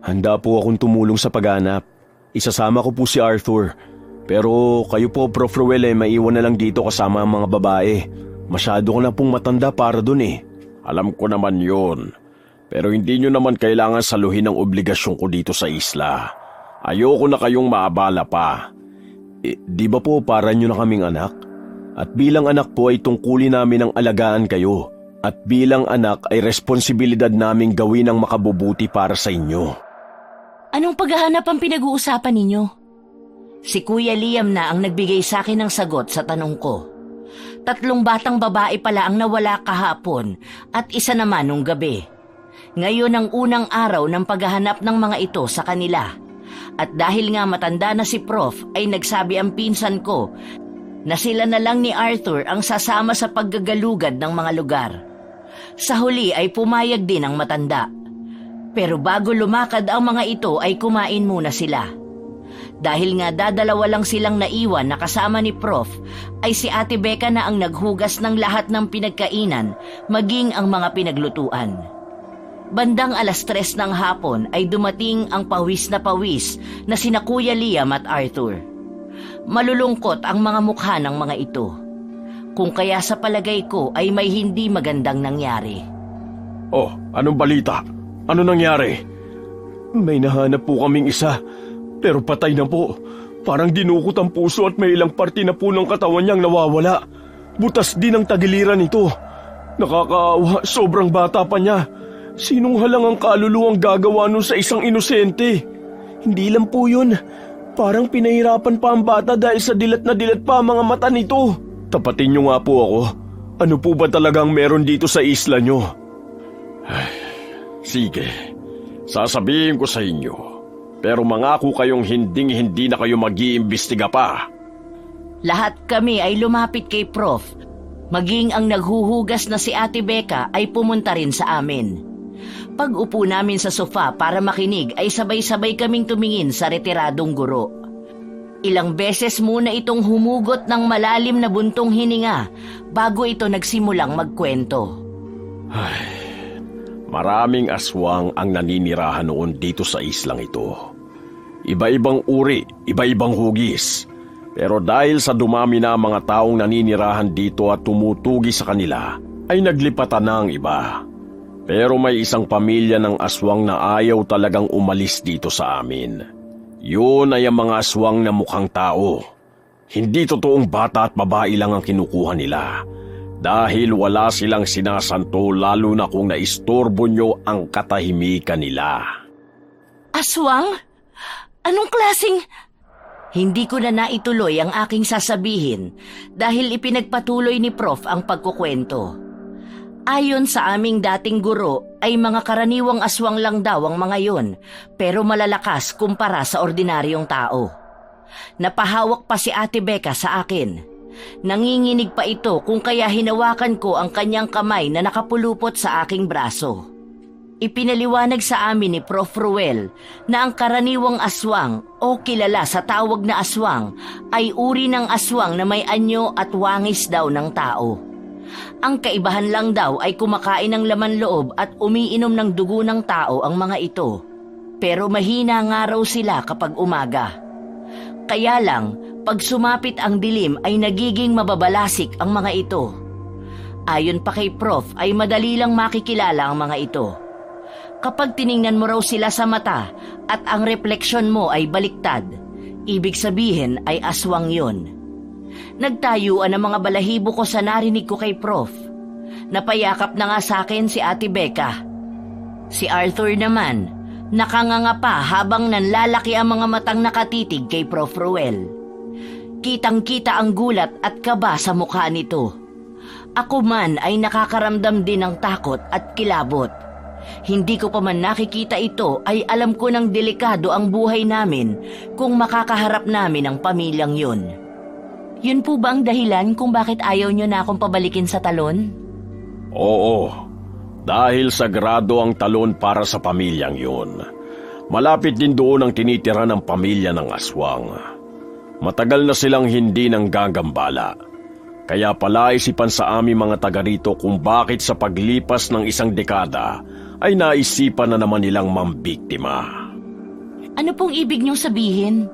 Handa po akong tumulong sa paghanap. Isasama ko po si Arthur. Pero kayo po, Prof Ruel, maiwan na lang dito kasama ang mga babae. Masyado ko na pong matanda para dun eh. Alam ko naman yun. Pero hindi nyo naman kailangan saluhin ang obligasyon ko dito sa isla. Ayoko na kayong maabala pa. Di ba po para nyo na kaming anak? At bilang anak po ay tungkulin namin ang alagaan kayo. At bilang anak ay responsibilidad naming gawin ang makabubuti para sa inyo. Anong paghahanap ang pinag-uusapan ninyo? Si Kuya Liam na ang nagbigay sa akin ng sagot sa tanong ko. 3 batang babae pala ang nawala kahapon at isa naman nung gabi. Ngayon ang unang araw ng paghahanap ng mga ito sa kanila. At dahil nga matanda na si Prof ay nagsabi ang pinsan ko na sila na lang ni Arthur ang sasama sa paggagalugad ng mga lugar. Sa huli ay pumayag din ang matanda. Pero bago lumakad ang mga ito ay kumain muna sila. Dahil nga dadalawa lang silang naiwan na kasama ni Prof, ay si Ate Becca na ang naghugas ng lahat ng pinagkainan, maging ang mga pinaglutuan. Bandang 3:00 ng hapon ay dumating ang pawis na sina Kuya Liam at Arthur. Malulungkot ang mga mukha ng mga ito. Kung kaya sa palagay ko ay may hindi magandang nangyari. Oh, anong balita? Ano nangyari? May nahanap po kaming isa. Pero patay na po. Parang dinukot ang puso at may ilang parte na po ng katawan niyang nawawala. Butas din ang tagiliran nito. Nakakaawa, sobrang bata pa niya. Sinong halang ang kaluluwang gagawa nun sa isang inosente? Hindi lang po yun. Parang pinahirapan pa ang bata dahil sa dilat na dilat pa ang mga mata nito. Tapatin niyo nga po ako. Ano po ba talagang meron dito sa isla niyo? Sige, sasabihin ko sa inyo. Pero mangako kayong hindi na kayo mag-iimbestiga pa. Lahat kami ay lumapit kay Prof. Maging ang naghuhugas na si Ate Becca ay pumunta rin sa amin. Pag upo namin sa sofa para makinig ay sabay-sabay kaming tumingin sa retiradong guro. Ilang beses muna itong humugot ng malalim na buntong hininga bago ito nagsimulang magkwento. Maraming aswang ang naninirahan noon dito sa islang ito. Iba-ibang uri, iba-ibang hugis. Pero dahil sa dumami na ang mga taong naninirahan dito at tumutugi sa kanila, ay naglipatan na ang iba. Pero may isang pamilya ng aswang na ayaw talagang umalis dito sa amin. Yun ay ang mga aswang na mukhang tao. Hindi totoong bata at babae lang ang kinukuha nila. Dahil wala silang sinasanto lalo na kung naistorbo nyo ang katahimikan nila. Aswang? Anong klaseng... Hindi ko na naituloy ang aking sasabihin dahil ipinagpatuloy ni Prof ang pagkukwento. Ayon sa aming dating guro ay mga karaniwang aswang lang daw ang mga yon, pero malalakas kumpara sa ordinaryong tao. Napahawak pa si Ate Becca sa akin. Nanginginig pa ito kung kaya hinawakan ko ang kanyang kamay na nakapulupot sa aking braso. Ipinaliwanag sa amin ni Prof. Ruel na ang karaniwang aswang o kilala sa tawag na aswang ay uri ng aswang na may anyo at wangis daw ng tao. Ang kaibahan lang daw ay kumakain ng laman loob at umiinom ng dugo ng tao ang mga ito. Pero mahina nga raw sila kapag umaga. Kaya lang, pag sumapit ang dilim ay nagiging mababalasik ang mga ito. Ayon pa kay Prof ay madali lang makikilala ang mga ito. Kapag tiningnan mo raw sila sa mata at ang refleksyon mo ay baliktad, ibig sabihin ay aswang yon. Nagtayuan ang mga balahibo ko sa narinig ko kay Prof. Napayakap na nga sa akin si Ate Becca. Si Arthur naman, nakanganga pa habang nanlalaki ang mga matang nakatitig kay Prof. Ruel. Kitang-kita ang gulat at kaba sa mukha nito. Ako man ay nakakaramdam din ng takot at kilabot. Hindi ko pa man nakikita ito ay alam ko ng delikado ang buhay namin kung makakaharap namin ang pamilyang yun. Yun po ba ang dahilan kung bakit ayaw nyo na akong pabalikin sa talon? Oo, dahil sagrado ang talon para sa pamilyang yun. Malapit din doon ang tinitira ng pamilya ng aswang. Matagal na silang hindi nang gagambala. Kaya palaisipan sa aming mga taga rito kung bakit sa paglipas ng isang dekada ay naisipan na naman nilang mambiktima. Ano pong ibig niyong sabihin?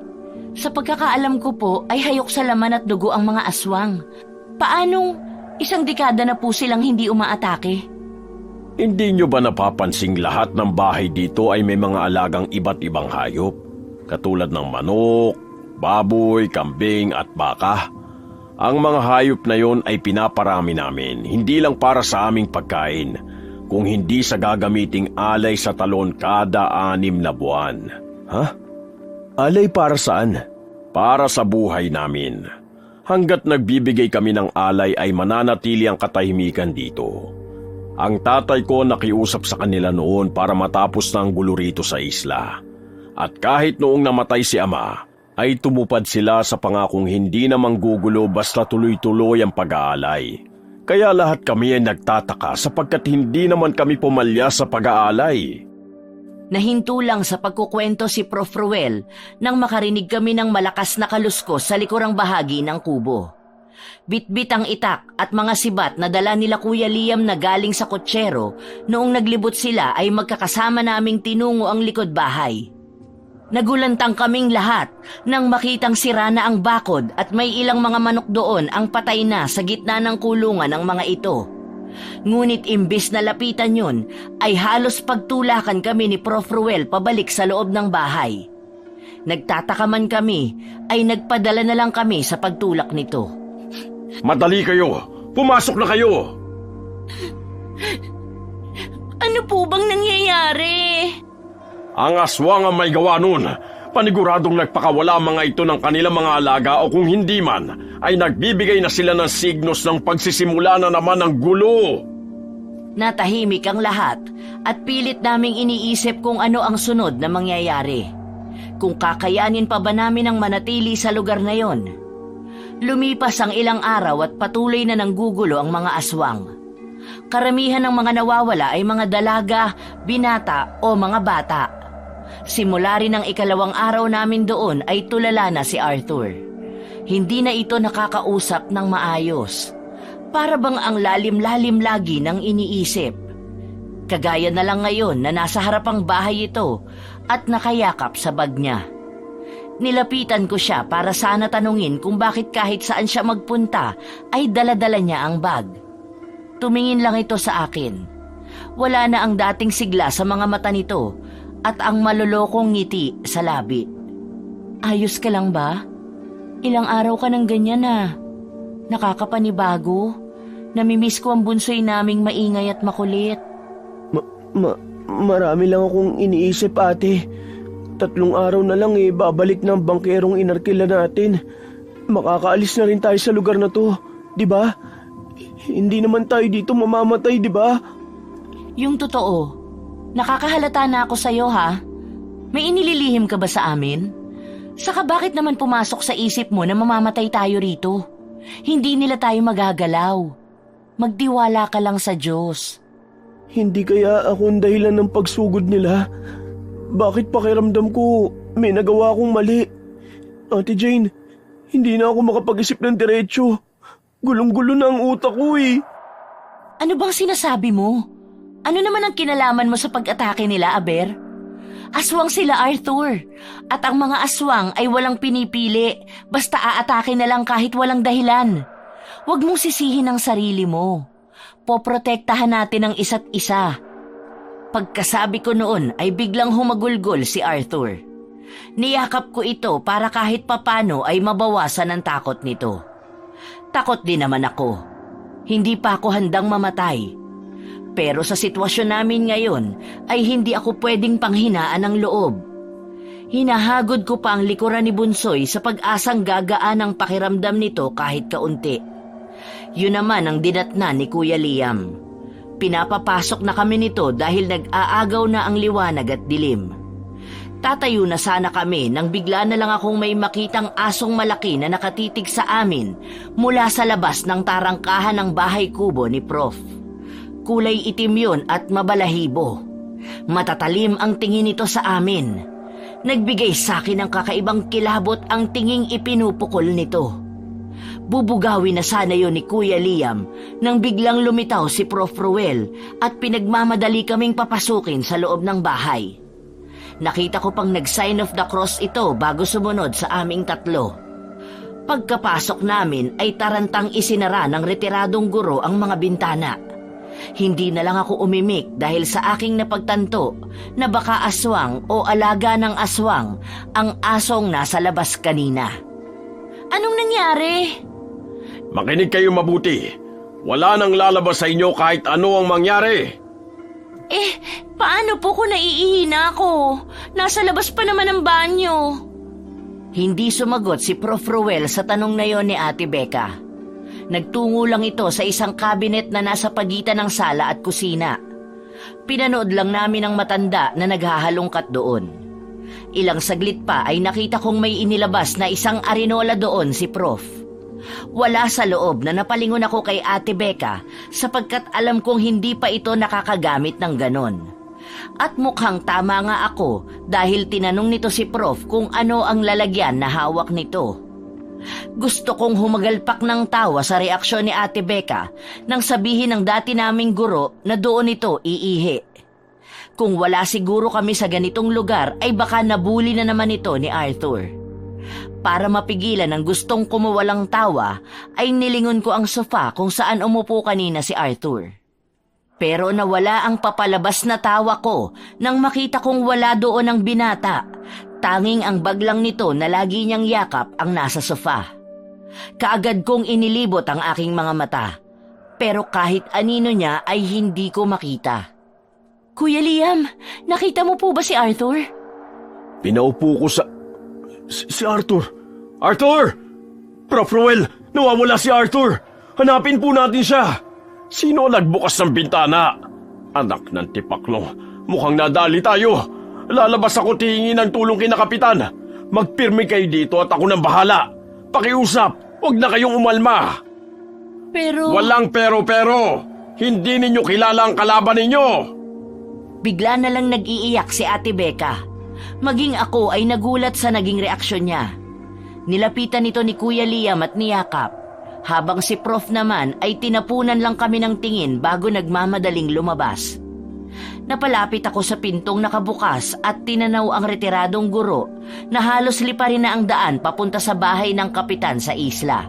Sa pagkakaalam ko po ay hayok sa laman at dugo ang mga aswang. Paanong isang dekada na po silang hindi umaatake? Hindi nyo ba napapansing lahat ng bahay dito ay may mga alagang iba't ibang hayop? Katulad ng manok, baboy, kambing at baka. Ang mga hayop na yon ay pinaparami namin, hindi lang para sa aming pagkain, kung hindi sa gagamiting alay sa talon kada 6 na buwan. Ha? Alay para saan? Para sa buhay namin. Hanggat nagbibigay kami ng alay ay mananatili ang katahimikan dito. Ang tatay ko nakiusap sa kanila noon para matapos na ang gulo rito sa isla. At kahit noong namatay si ama, ay tumupad sila sa pangakong hindi na manggugulo basta tuloy-tuloy ang pag-aalay. Kaya lahat kami ay nagtataka sapagkat hindi naman kami pumalya sa pag-aalay. Nahinto lang sa pagkukwento si Prof. Ruel nang makarinig kami ng malakas na kaluskos sa likurang bahagi ng kubo. Bitbit ang itak at mga sibat na dala nila Kuya Liam na galing sa kotsero noong naglibot sila ay magkakasama naming tinungo ang likod bahay. Nagulantang kaming lahat nang makitang sira na ang bakod at may ilang mga manok doon ang patay na sa gitna ng kulungan ng mga ito. Ngunit imbis na lapitan yun, ay halos pagtulakan kami ni Prof. Ruel pabalik sa loob ng bahay. Nagtataka man kami, ay nagpadala na lang kami sa pagtulak nito. Madali kayo! Pumasok na kayo! Ano po bang nangyayari? Ang aswang ang may gawa nun. Paniguradong nagpakawala mga ito ng kanilang mga alaga o kung hindi man, ay nagbibigay na sila ng signos ng pagsisimula na naman ng gulo. Natahimik ang lahat at pilit naming iniisip kung ano ang sunod na mangyayari. Kung kakayanin pa ba namin ang manatili sa lugar na yon. Lumipas ang ilang araw at patuloy na nanggugulo ang mga aswang. Karamihan ng mga nawawala ay mga dalaga, binata o mga bata. Simula rin ang ikalawang araw namin doon ay tulala na si Arthur. Hindi na ito nakakausap ng maayos. Para bang ang lalim-lalim lagi ng iniisip. Kagaya na lang ngayon na nasa harapang bahay ito at nakayakap sa bag niya. Nilapitan ko siya para sana tanungin kung bakit kahit saan siya magpunta ay dala-dala niya ang bag. Tumingin lang ito sa akin. Wala na ang dating sigla sa mga mata nito at ang malulokong ngiti sa labi. Ayos ka lang ba? Ilang araw ka nang ganyan na. Nakakapanibago. Namimiss ko ang bunsoy naming maingay at makulit. Marami lang akong iniisip, ate. 3 araw na lang babalik ng bangkerong inarkila natin. Makakaalis na rin tayo sa lugar na to, di ba? Hindi naman tayo dito mamamatay, di ba? Yung totoo, nakakahalata na ako sa'yo ha. May inililihim ka ba sa amin? Saka bakit naman pumasok sa isip mo na mamamatay tayo rito? Hindi nila tayo magagalaw. Magtiwala ka lang sa Diyos. Hindi kaya ako ang dahilan ng pagsugod nila? Bakit pakiramdam ko may nagawa akong mali? Ate Jane, hindi na ako makapag-isip ng diretsyo. Gulong-gulo na ang utak ko eh. Ano bang sinasabi mo? Ano naman ang kinalaman mo sa pag-atake nila, Aber? Aswang sila, Arthur. At ang mga aswang ay walang pinipili. Basta aatake na lang kahit walang dahilan. Huwag mong sisihin ang sarili mo. Poprotektahan natin ang isa't isa. Pagkasabi ko noon ay biglang humagulgol si Arthur. Niyakap ko ito para kahit papano ay mabawasan ang takot nito. Takot din naman ako. Hindi pa ako handang mamatay. Pero sa sitwasyon namin ngayon ay hindi ako pwedeng panghinaan ng loob. Hinahagod ko pa ang likuran ni Bunsoy sa pag-asang gagaan ang pakiramdam nito kahit kaunti. Yun naman ang dinatna ni Kuya Liam. Pinapapasok na kami nito dahil nag-aagaw na ang liwanag at dilim. Tatayo na sana kami nang bigla na lang akong may makitang asong malaki na nakatitig sa amin mula sa labas ng tarangkahan ng bahay kubo ni Prof. Kulay itim yun at mabalahibo. Matatalim ang tingin nito sa amin. Nagbigay sa akin ng kakaibang kilabot ang tinging ipinupukol nito. Bubugawin na sana yon ni Kuya Liam nang biglang lumitaw si Prof. Ruel at pinagmamadali kaming papasukin sa loob ng bahay. Nakita ko pang nag-sign of the cross ito bago sumunod sa aming 3. Pagkapasok namin ay tarantang isinara ng retiradong guro ang mga bintana. Hindi na lang ako umimik dahil sa aking napagtanto na baka aswang o alaga ng aswang ang asong nasa labas kanina. Anong nangyari? Makinig kayo mabuti. Wala nang lalabas sa inyo kahit ano ang mangyari. Paano po kung naiihi na ako? Nasa labas pa naman ang banyo. Hindi sumagot si Prof. Ruel sa tanong na yon ni Ate Becca. Nagtungo lang ito sa isang cabinet na nasa pagitan ng sala at kusina. Pinanood lang namin ang matanda na naghahalongkat doon. Ilang saglit pa ay nakita kong may inilabas na isang arinola doon si Prof. Wala sa loob na napalingon ako kay Ate Becca sapagkat alam kong hindi pa ito nakakagamit ng ganon. At mukhang tama nga ako dahil tinanong nito si Prof kung ano ang lalagyan na hawak nito. Gusto kong humagalpak ng tawa sa reaksyon ni Ate Becca nang sabihin ng dati naming guro na doon ito iihi. Kung wala siguro kami sa ganitong lugar ay baka nabuli na naman ito ni Arthur. Para mapigilan ang gustong kumuwalang tawa ay nilingon ko ang sofa kung saan umupo kanina si Arthur. Pero nawala ang papalabas na tawa ko nang makita kong wala doon ang binata. Tanging ang bag lang nito na lagi niyang yakap ang nasa sofa. Kaagad kong inilibot ang aking mga mata. Pero kahit anino niya ay hindi ko makita. Kuya Liam, nakita mo po ba si Arthur? Pinaupo ko sa... Si Arthur! Arthur! Prof. Ruel, nawawala si Arthur! Hanapin po natin siya! Sino nagbukas ng bintana? Anak ng tipaklong, mukhang nadali tayo. Lalabas ako tingin ng tulong kina Kapitan. Magpirmi kayo dito at ako nang bahala. Pakiusap, huwag na kayong umalma. Pero... Walang pero-pero. Hindi ninyo kilala ang kalaban ninyo. Bigla na lang nag-iiyak si Ate Becca. Maging ako ay nagulat sa naging reaksyon niya. Nilapitan ito ni Kuya Liam at niyakap, habang si Prof naman ay tinapunan lang kami ng tingin bago nagmamadaling lumabas. Napalapit ako sa pintong nakabukas at tinanaw ang retiradong guro na halos liparin na ang daan papunta sa bahay ng kapitan sa isla.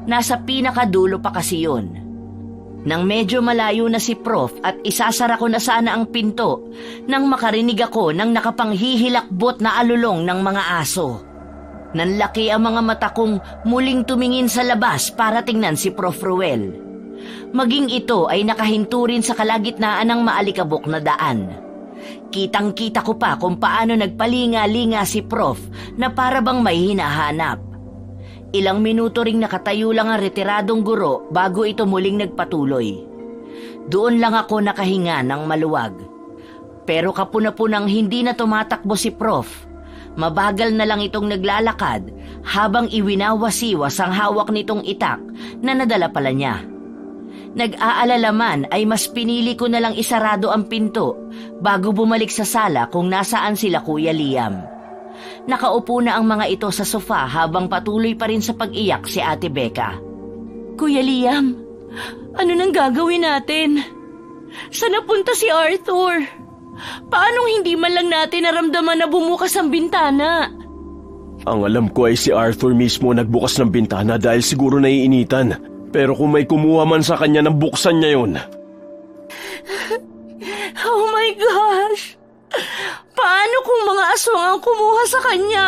Nasa pinakadulo pa kasi yun. Nang medyo malayo na si Prof at isasara ko na sana ang pinto nang makarinig ako ng nakapanghihilakbot na alulong ng mga aso. Nanlaki ang mga mata kong muling tumingin sa labas para tingnan si Prof Ruel. Maging ito ay nakahinto rin sa kalagitnaan ng maalikabok na daan. Kitang-kita ko pa kung paano nagpalinga-linga si Prof na para bang may hinahanap. Ilang minuto ring nakatayo lang ang retiradong guro bago ito muling nagpatuloy. Doon lang ako nakahinga ng maluwag. Pero kapuna-punang hindi na tumatakbo si Prof. Mabagal na lang itong naglalakad habang iwinawasiwas ang hawak nitong itak na nadala pala niya. Nag-aalala man ay mas pinili ko na lang isarado ang pinto bago bumalik sa sala kung nasaan sila Kuya Liam. Nakaupo na ang mga ito sa sofa habang patuloy pa rin sa pag-iyak si Ate Becca. Kuya Liam, ano nang gagawin natin? Saan napunta si Arthur? Paanong hindi man lang natin naramdaman na bumukas ang bintana? Ang alam ko ay si Arthur mismo nagbukas ng bintana dahil siguro naiinitan. Pero kung may kumuha man sa kanya nang buksan niya yun. Oh my gosh! Paano kung mga aswang ang kumuha sa kanya?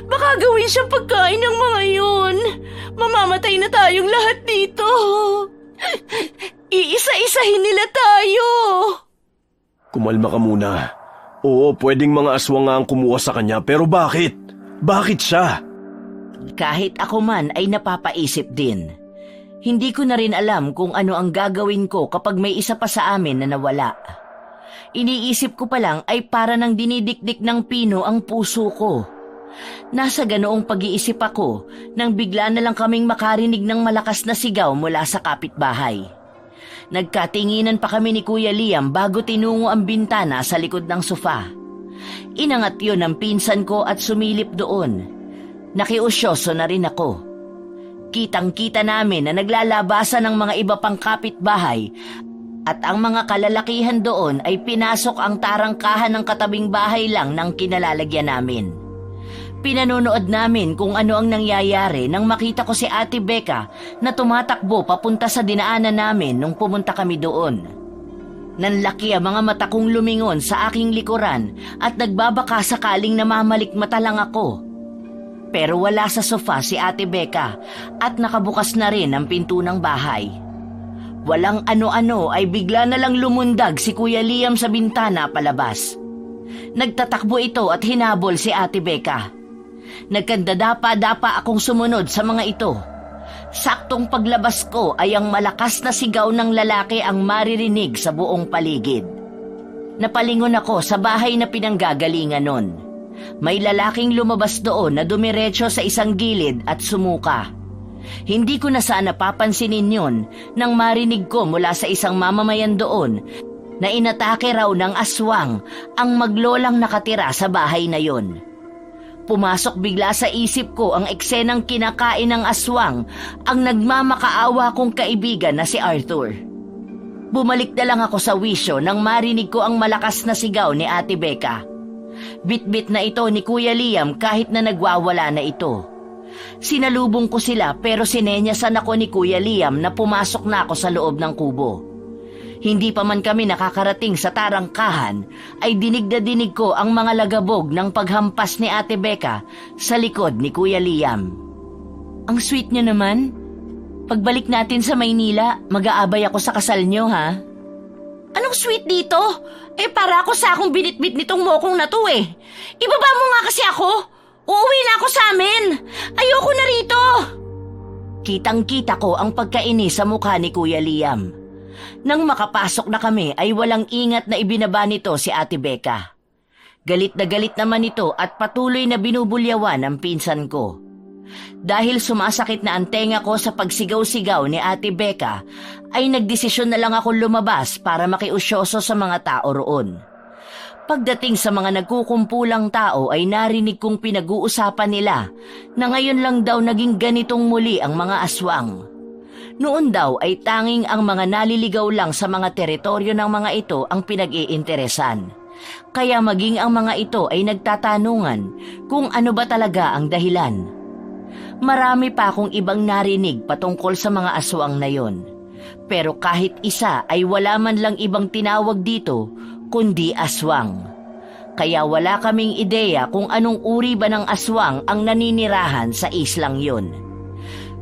Baka gawin siyang pagkain ng mga yun. Mamamatay na tayong lahat dito. Iisa-isahin nila tayo. Kumalma ka muna. Oo, pwedeng mga aswang nga ang kumuha sa kanya, pero bakit? Bakit siya? Kahit ako man ay napapaisip din. Hindi ko na rin alam kung ano ang gagawin ko kapag may isa pa sa amin na nawala. Iniisip ko pa lang ay para nang dinidikdik ng pino ang puso ko. Nasa ganoong pag-iisip ako nang bigla na lang kaming makarinig ng malakas na sigaw mula sa kapitbahay. Nagkatinginan pa kami ni Kuya Liam bago tinungo ang bintana sa likod ng sofa. Inangat yun ng pinsan ko at sumilip doon. Nakiusyoso na rin ako. Kitang-kita namin na naglalabasan ng mga iba pang kapitbahay at ang mga kalalakihan doon ay pinasok ang tarangkahan ng katabing bahay lang ng kinalalagyan namin. Pinanonood namin kung ano ang nangyayari nang makita ko si Ate Becca na tumatakbo papunta sa dinaanan namin nung pumunta kami doon. Nanlaki ang mga mata kong lumingon sa aking likuran at nagbabaka sakaling namamalikmata lang ako. Pero wala sa sofa si Ate Becca at nakabukas na rin ang pinto ng bahay. Walang ano-ano ay bigla na lang lumundag si Kuya Liam sa bintana palabas. Nagtatakbo ito at hinabol si Ate Becca. Nagkandadapa-dapa akong sumunod sa mga ito. Saktong paglabas ko ay ang malakas na sigaw ng lalaki ang maririnig sa buong paligid. Napalingon ako sa bahay na pinanggagalingan nun. May lalaking lumabas doon na dumiretso sa isang gilid at sumuka. Hindi ko na sana papansinin yun nang marinig ko mula sa isang mamamayan doon na inatake raw ng aswang ang maglolang nakatira sa bahay na yon. Pumasok bigla sa isip ko ang eksenang kinakain ng aswang ang nagmamakaawa kong kaibigan na si Arthur. Bumalik na lang ako sa wisyo nang marinig ko ang malakas na sigaw ni Ate Becca. Bit-bit na ito ni Kuya Liam kahit na nagwawala na ito. Sinalubong ko sila pero sinenyasan ako ni Kuya Liam na pumasok na ako sa loob ng kubo. Hindi pa man kami nakakarating sa tarangkahan ay dinig na dinig ko ang mga lagabog ng paghampas ni Ate Becca sa likod ni Kuya Liam. Ang sweet niyo naman. Pagbalik natin sa Maynila, mag-aabay ako sa kasal niyo, ha? Anong sweet dito? Para ako sa akong binitbit nitong mokong na to eh. Ibaba mo nga kasi ako. Uuwi na ako sa amin. Ayoko na rito. Kitang-kita ko ang pagkainis sa mukha ni Kuya Liam. Nang makapasok na kami ay walang ingat na ibinaba nito si Ate Becca. Galit na galit naman ito at patuloy na binubulyawan ang pinsan ko. Dahil sumasakit na ang tenga ko sa pagsigaw-sigaw ni Ate Becca, ay nagdesisyon na lang ako lumabas para makiusyoso sa mga tao roon. Pagdating sa mga nagkukumpulang tao ay narinig kong pinag-uusapan nila na ngayon lang daw naging ganitong muli ang mga aswang. Noon daw ay tanging ang mga naliligaw lang sa mga teritoryo ng mga ito ang pinag-iinteresan. Kaya maging ang mga ito ay nagtatanungan kung ano ba talaga ang dahilan. Marami pa akong ibang narinig patungkol sa mga aswang na yon. Pero kahit isa ay wala man lang ibang tinawag dito kundi aswang. Kaya wala kaming ideya kung anong uri ba ng aswang ang naninirahan sa islang yon.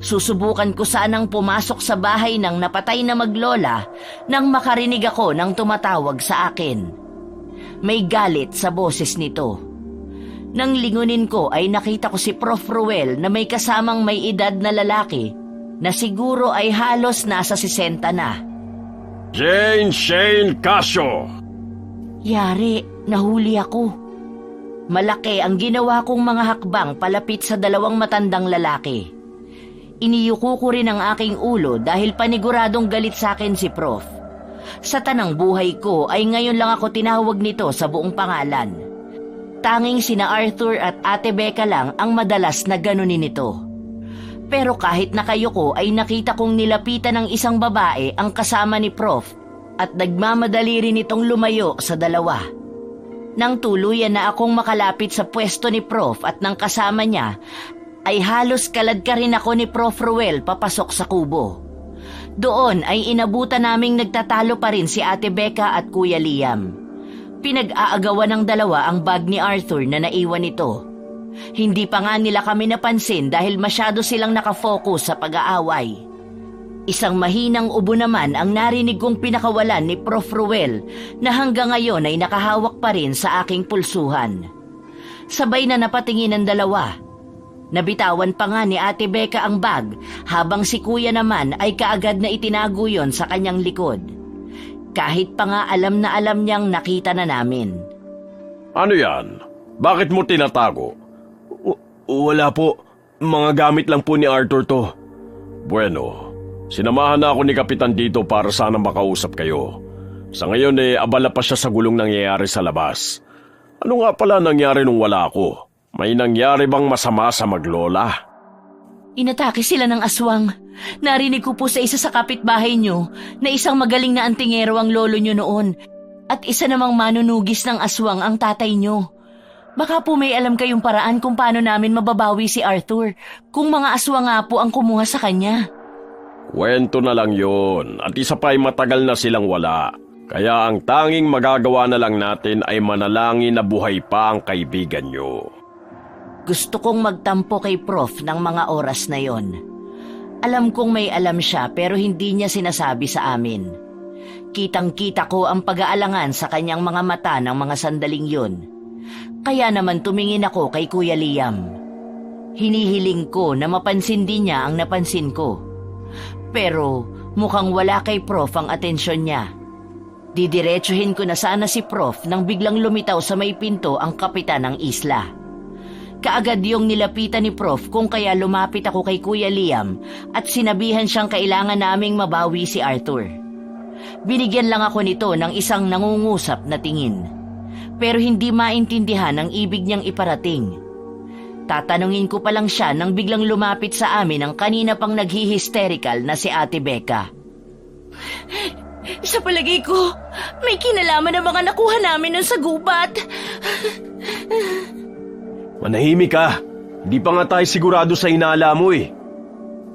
Susubukan ko sanang pumasok sa bahay ng napatay na maglola nang makarinig ako ng tumatawag sa akin. May galit sa boses nito. Nang lingunin ko ay nakita ko si Prof. Ruel na may kasamang may edad na lalaki na siguro ay halos nasa 60 na. Jane Shane Casio! Yari, nahuli ako. Malaki ang ginawa kong mga hakbang palapit sa dalawang matandang lalaki. Iniyuko ko rin ang aking ulo dahil paniguradong galit sa akin si Prof. Sa tanang buhay ko ay ngayon lang ako tinawag nito sa buong pangalan. Tanging sina Arthur at Ate Becca lang ang madalas na ganunin nito. Pero kahit nakayuko ay nakita kong nilapitan ng isang babae ang kasama ni Prof. At nagmamadali rin itong lumayo sa dalawa. Nang tuluyan na akong makalapit sa pwesto ni Prof. At ng kasama niya, ay halos kalad ka rin ako ni Prof. Ruel papasok sa kubo. Doon ay inabutan naming nagtatalo pa rin si Ate Becca at Kuya Liam. Pinag-aagawan ng dalawa ang bag ni Arthur na naiwan nito. Hindi pa nga nila kami napansin dahil masyado silang nakafocus sa pag-aaway. Isang mahinang ubo naman ang narinig kong pinakawalan ni Prof. Ruel na hanggang ngayon ay nakahawak pa rin sa aking pulsuhan. Sabay na napatingin ang dalawa. Nabitawan pa nga ni Ate Becca ang bag habang si Kuya naman ay kaagad na itinago yon sa kanyang likod. Kahit pa nga alam na alam niyang nakita na namin. Ano yan? Bakit mo tinatago? Wala po. Mga gamit lang po ni Arthur to. Bueno, sinamahan na ako ni Kapitan dito para sana makausap kayo. Sa ngayon abala pa siya sa gulong nangyayari sa labas. Ano nga pala nangyari nung wala ako? May nangyari bang masama sa maglola? Inatake sila ng aswang. Narinig ko po sa isa sa kapitbahay nyo na isang magaling na antingero ang lolo nyo noon at isa namang manunugis ng aswang ang tatay nyo. Baka po may alam kayong paraan kung paano namin mababawi si Arthur kung mga aswang nga po ang kumuha sa kanya. Kwento na lang yun at isa pa ay matagal na silang wala. Kaya ang tanging magagawa na lang natin ay manalangin na buhay pa ang kaibigan nyo. Gusto kong magtampo kay Prof ng mga oras na yon. Alam kong may alam siya pero hindi niya sinasabi sa amin. Kitang-kita ko ang pag-aalangan sa kanyang mga mata ng mga sandaling yun. Kaya naman tumingin ako kay Kuya Liam. Hinihiling ko na mapansin din niya ang napansin ko. Pero mukhang wala kay Prof ang atensyon niya. Didiretsuhin ko na sana si Prof nang biglang lumitaw sa may pinto ang kapitan ng isla. Kaagad yung nilapitan ni Prof kung kaya lumapit ako kay Kuya Liam at sinabihan siyang kailangan naming mabawi si Arthur. Binigyan lang ako nito ng isang nangungusap na tingin. Pero hindi maintindihan ang ibig niyang iparating. Tatanungin ko pa lang siya nang biglang lumapit sa amin ang kanina pang naghi-hysterical na si Ate Becca. Sa palagay ko, may kinalaman na mga nakuha namin ng sagubat. Manahimik ka. Di pa nga tayo sigurado sa inala mo eh.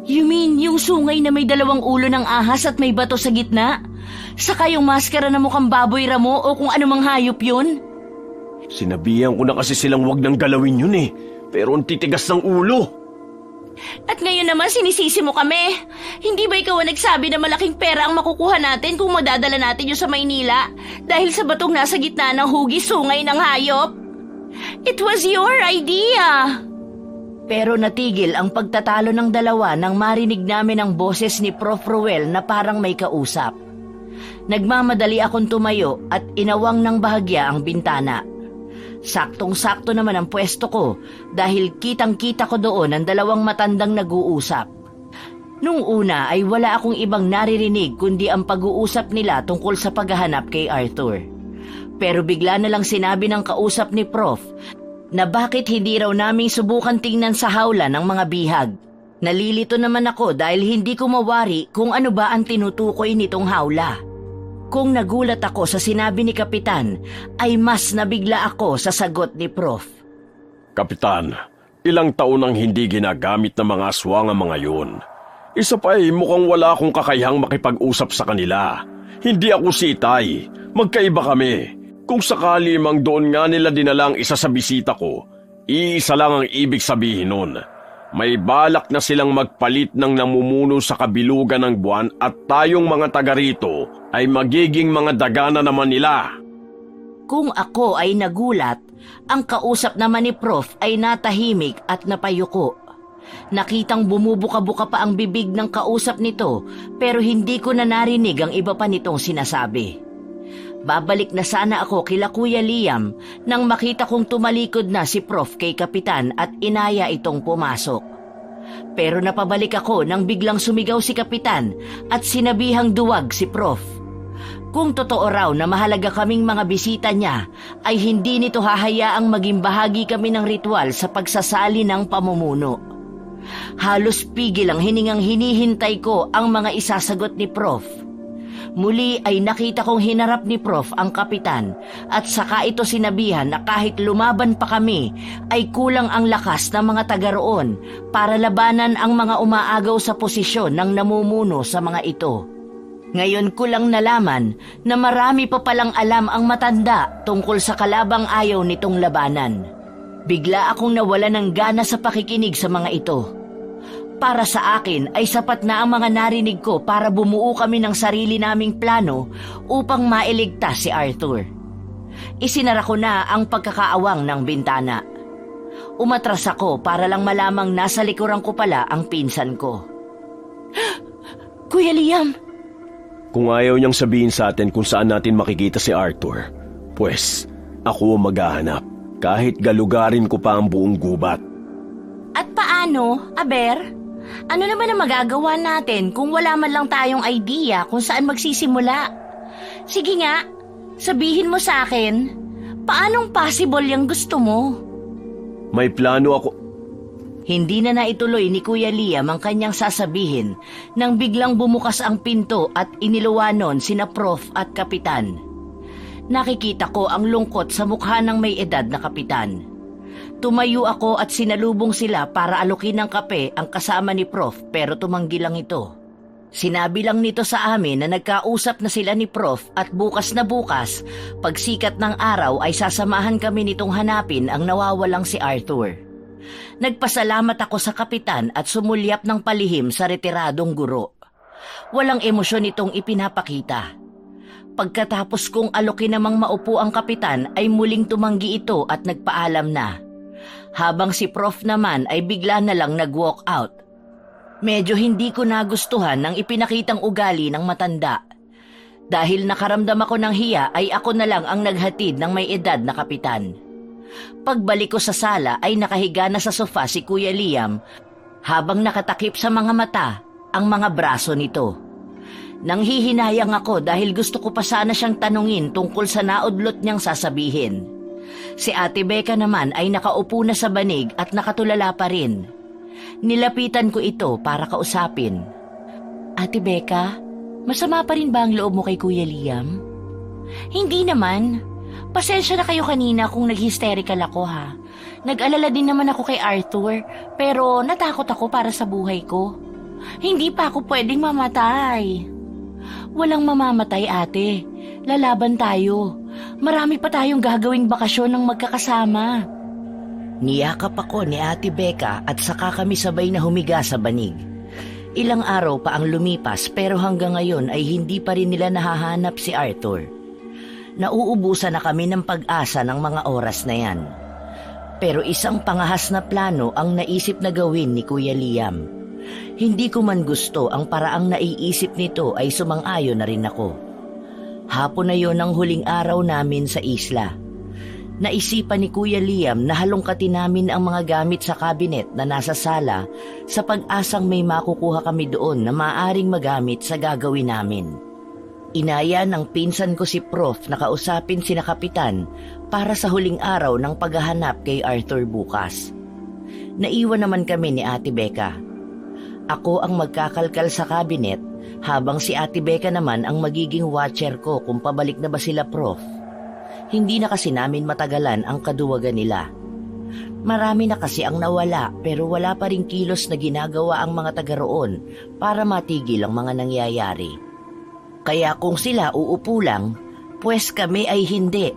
You mean yung sungay na may dalawang ulo ng ahas at may bato sa gitna? Saka yung maskara na mukhang baboy ramo o kung anumang hayop yun? Sinabihan ko na kasi silang wag nang galawin yun eh. Pero ang titigas ng ulo. At ngayon naman sinisisi mo kami. Hindi ba ikaw ang nagsabi na malaking pera ang makukuha natin kung madadala natin yun sa Maynila dahil sa batong nasa gitna ng hugis-sungay ng hayop? It was your idea. Pero natigil ang pagtatalo ng dalawa nang marinig namin ang boses ni Prof. Ruel na parang may kausap. Nagmamadali akong tumayo at inawang ng bahagya ang bintana. Saktong-sakto naman ang pwesto ko dahil kitang-kita ko doon ang dalawang matandang nag-uusap. Nung una ay wala akong ibang naririnig kundi ang pag-uusap nila tungkol sa paghahanap kay Arthur. Pero bigla na lang sinabi ng kausap ni Prof na bakit hindi raw naming subukan tingnan sa hawla ng mga bihag. Nalilito naman ako dahil hindi ko mawari kung ano ba ang tinutukoy nitong hawla. Kung nagulat ako sa sinabi ni Kapitan, ay mas nabigla ako sa sagot ni Prof. Kapitan, ilang taon nang hindi ginagamit ng mga aswang ang mga yun. Isa pa ay mukhang wala akong kakayahang makipag-usap sa kanila. Hindi ako si Itay. Magkaiba kami. Kung sakali mang doon nga nila dinalang isa sa bisita ko, iisa lang ang ibig sabihin nun. May balak na silang magpalit ng namumuno sa kabilugan ng buwan at tayong mga taga rito ay magiging mga dagana naman nila. Kung ako ay nagulat, ang kausap naman ni Prof ay natahimik at napayuko. Nakitang bumubuka-buka pa ang bibig ng kausap nito pero hindi ko na narinig ang iba pa nitong sinasabi. Babalik na sana ako kila Kuya Liam nang makita kong tumalikod na si Prof kay Kapitan at inaya itong pumasok. Pero napabalik ako nang biglang sumigaw si Kapitan at sinabihang duwag si Prof. Kung totoo raw na mahalaga kaming mga bisita niya, ay hindi nito hahayaang maging bahagi kami ng ritual sa pagsasali ng pamumuno. Halos pigil ang hiningang hinihintay ko ang mga isasagot ni Prof. Muli ay nakita kong hinarap ni Prof ang Kapitan at saka ito sinabihan na kahit lumaban pa kami ay kulang ang lakas ng mga taga roon para labanan ang mga umaagaw sa posisyon ng namumuno sa mga ito. Ngayon ko lang nalaman na marami pa palang alam ang matanda tungkol sa kalabang ayaw nitong labanan. Bigla akong nawala ng gana sa pakikinig sa mga ito. Para sa akin ay sapat na ang mga narinig ko para bumuo kami ng sarili naming plano upang mailigtas si Arthur. Isinara ko na ang pagkakaawang ng bintana. Umatras ako para lang malamang nasa likuran ko pala ang pinsan ko. Kuya Liam! Kung ayaw niyang sabihin sa atin kung saan natin makikita si Arthur, pues ako ang maghahanap kahit galugarin ko pa ang buong gubat. At paano, Aber? Ano naman ang magagawa natin kung wala man lang tayong idea kung saan magsisimula? Sige nga, sabihin mo sa akin, paanong possible yung gusto mo? May plano ako. Hindi na naituloy ni Kuya Liam ang kanyang sasabihin nang biglang bumukas ang pinto at iniluwanon sina Prof at Kapitan. Nakikita ko ang lungkot sa mukha ng may edad na kapitan. Tumayo ako at sinalubong sila para alukin ng kape ang kasama ni Prof pero tumanggi lang ito. Sinabi lang nito sa amin na nagkausap na sila ni Prof at bukas na bukas, pagsikat ng araw ay sasamahan kami nitong hanapin ang nawawalang si Arthur. Nagpasalamat ako sa kapitan at sumulyap ng palihim sa retiradong guro. Walang emosyon itong ipinapakita. Pagkatapos kong alukin namang maupo ang kapitan ay muling tumanggi ito at nagpaalam na. Habang si Prof naman ay bigla na lang nag-walk out. Medyo hindi ko nagustuhan ng ipinakitang ugali ng matanda. Dahil nakaramdam ako ng hiya ay ako na lang ang naghatid ng may edad na kapitan. Pagbalik ko sa sala ay nakahiga na sa sofa si Kuya Liam habang nakatakip sa mga mata ang mga braso nito. Nanghihinayang ako dahil gusto ko pa sana siyang tanungin tungkol sa naudlot niyang sasabihin. Si Ate Becca naman ay nakaupo na sa banig at nakatulala pa rin. Nilapitan ko ito para kausapin. Ate Becca, masama pa rin ba ang loob mo kay Kuya Liam? Hindi naman. Pasensya na kayo kanina kung nag-hysterical ako ha. Nag-alala din naman ako kay Arthur pero natakot ako para sa buhay ko. Hindi pa ako pwedeng mamatay. Walang mamamatay ate. Lalaban tayo. Marami pa tayong gagawing bakasyon ng magkakasama. Niyakap ako ni Ate Becca at saka kami sabay na humiga sa banig. Ilang araw pa ang lumipas pero hanggang ngayon ay hindi pa rin nila nahahanap si Arthur. Nauubusan na kami ng pag-asa ng mga oras na yan. Pero isang pangahas na plano ang naisip na gawin ni Kuya Liam. Hindi ko man gusto ang paraang naiisip nito ay sumang-ayon na rin ako. Hapon na yon ang huling araw namin sa isla. Naisipan ni Kuya Liam na halongkatin namin ang mga gamit sa kabinet na nasa sala sa pag-asang may makukuha kami doon na maaaring magamit sa gagawin namin. Inaya ng pinsan ko si Prof na kausapin sina Kapitan para sa huling araw ng paghahanap kay Arthur bukas. Naiwan naman kami ni Ate Becca. Ako ang magkakalkal sa kabinet habang si Ate Becca naman ang magiging watcher ko kung pabalik na ba sila Prof. Hindi na kasi namin matagalan ang kaduwagan nila. Marami na kasi ang nawala pero wala pa ring kilos na ginagawa ang mga taga roon para matigil ang mga nangyayari. Kaya kung sila uupo lang, pues kami ay hindi.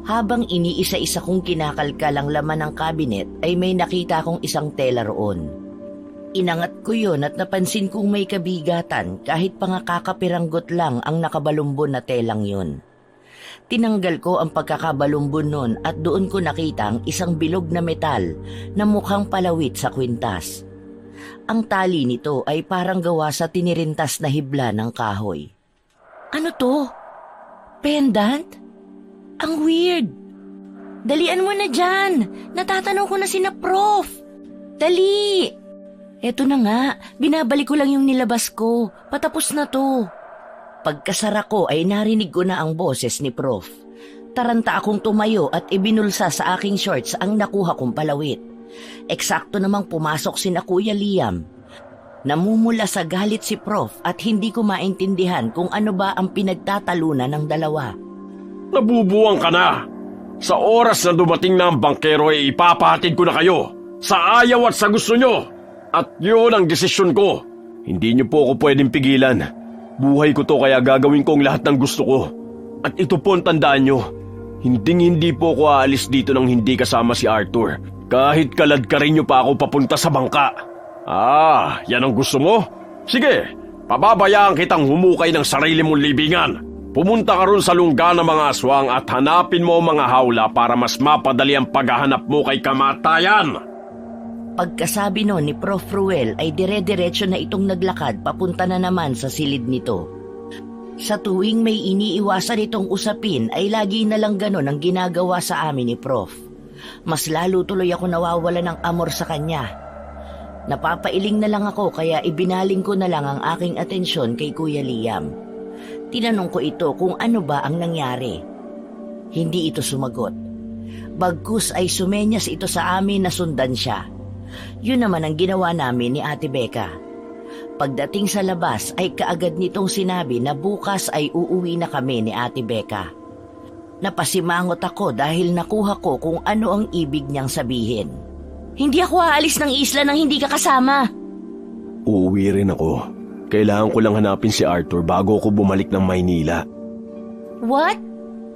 Habang iniisa-isa kong kinakalkal ang laman ng kabinet ay may nakita kong isang tela roon. Inangat ko yon at napansin kong may kabigatan kahit pa nga kakapiranggot lang ang nakabalumbon na telang yon. Tinanggal ko ang pagkakabalumbon nun at doon ko nakita ang isang bilog na metal na mukhang palawit sa kwintas. Ang tali nito ay parang gawa sa tinirintas na hibla ng kahoy. Ano to? Pendant? Ang weird! Dalian mo na dyan! Natatanong ko na sina Prof! Dali! Eto na nga, binabalik ko lang yung nilabas ko. Patapos na to. Pagkasara ko ay narinig ko na ang boses ni Prof. Taranta akong tumayo at ibinulsa sa aking shorts ang nakuha kong palawit. Eksakto namang pumasok sina Kuya Liam. Namumula sa galit si Prof at hindi ko maintindihan kung ano ba ang pinagtatalunan ng dalawa. Nabubuwang ka na! Sa oras na dumating na ang bangkero ay ipapahatid ko na kayo! Sa ayaw at sa gusto nyo! At yun ang desisyon ko! Hindi nyo po ako pwedeng pigilan. Buhay ko to kaya gagawin ko ang lahat ng gusto ko. At ito po ang tandaan nyo. Hindi po ako aalis dito nang hindi kasama si Arthur. Kahit kalad ka rin nyo pa ako papunta sa bangka. Ah, yan ang gusto mo? Sige, pababayaan kitang humukay ng sarili mong libingan. Pumunta ka ron sa lungga ng mga aswang at hanapin mo ang mga hawla para mas mapadali ang paghahanap mo kay kamatayan. Pagkasabi nun ni Prof. Ruel ay dire-diretso na itong naglakad papunta na naman sa silid nito. Sa tuwing may iniiwasan itong usapin ay lagi na lang ganon ang ginagawa sa amin ni Prof. Mas lalo tuloy ako nawawala ng amor sa kanya. Napapailing na lang ako kaya ibinaling ko na lang ang aking atensyon kay Kuya Liam. Tinanong ko ito kung ano ba ang nangyari. Hindi ito sumagot. Bagkus ay sumenyas ito sa amin na sundan siya. Yun naman ang ginawa namin ni Ate Becca. Pagdating sa labas ay kaagad nitong sinabi na bukas ay uuwi na kami ni Ate Becca. Napasimangot ako dahil nakuha ko kung ano ang ibig niyang sabihin. Hindi ako aalis ng isla nang hindi ka kasama. Uuwi rin ako. Kailangan ko lang hanapin si Arthur bago ako bumalik ng Maynila. What?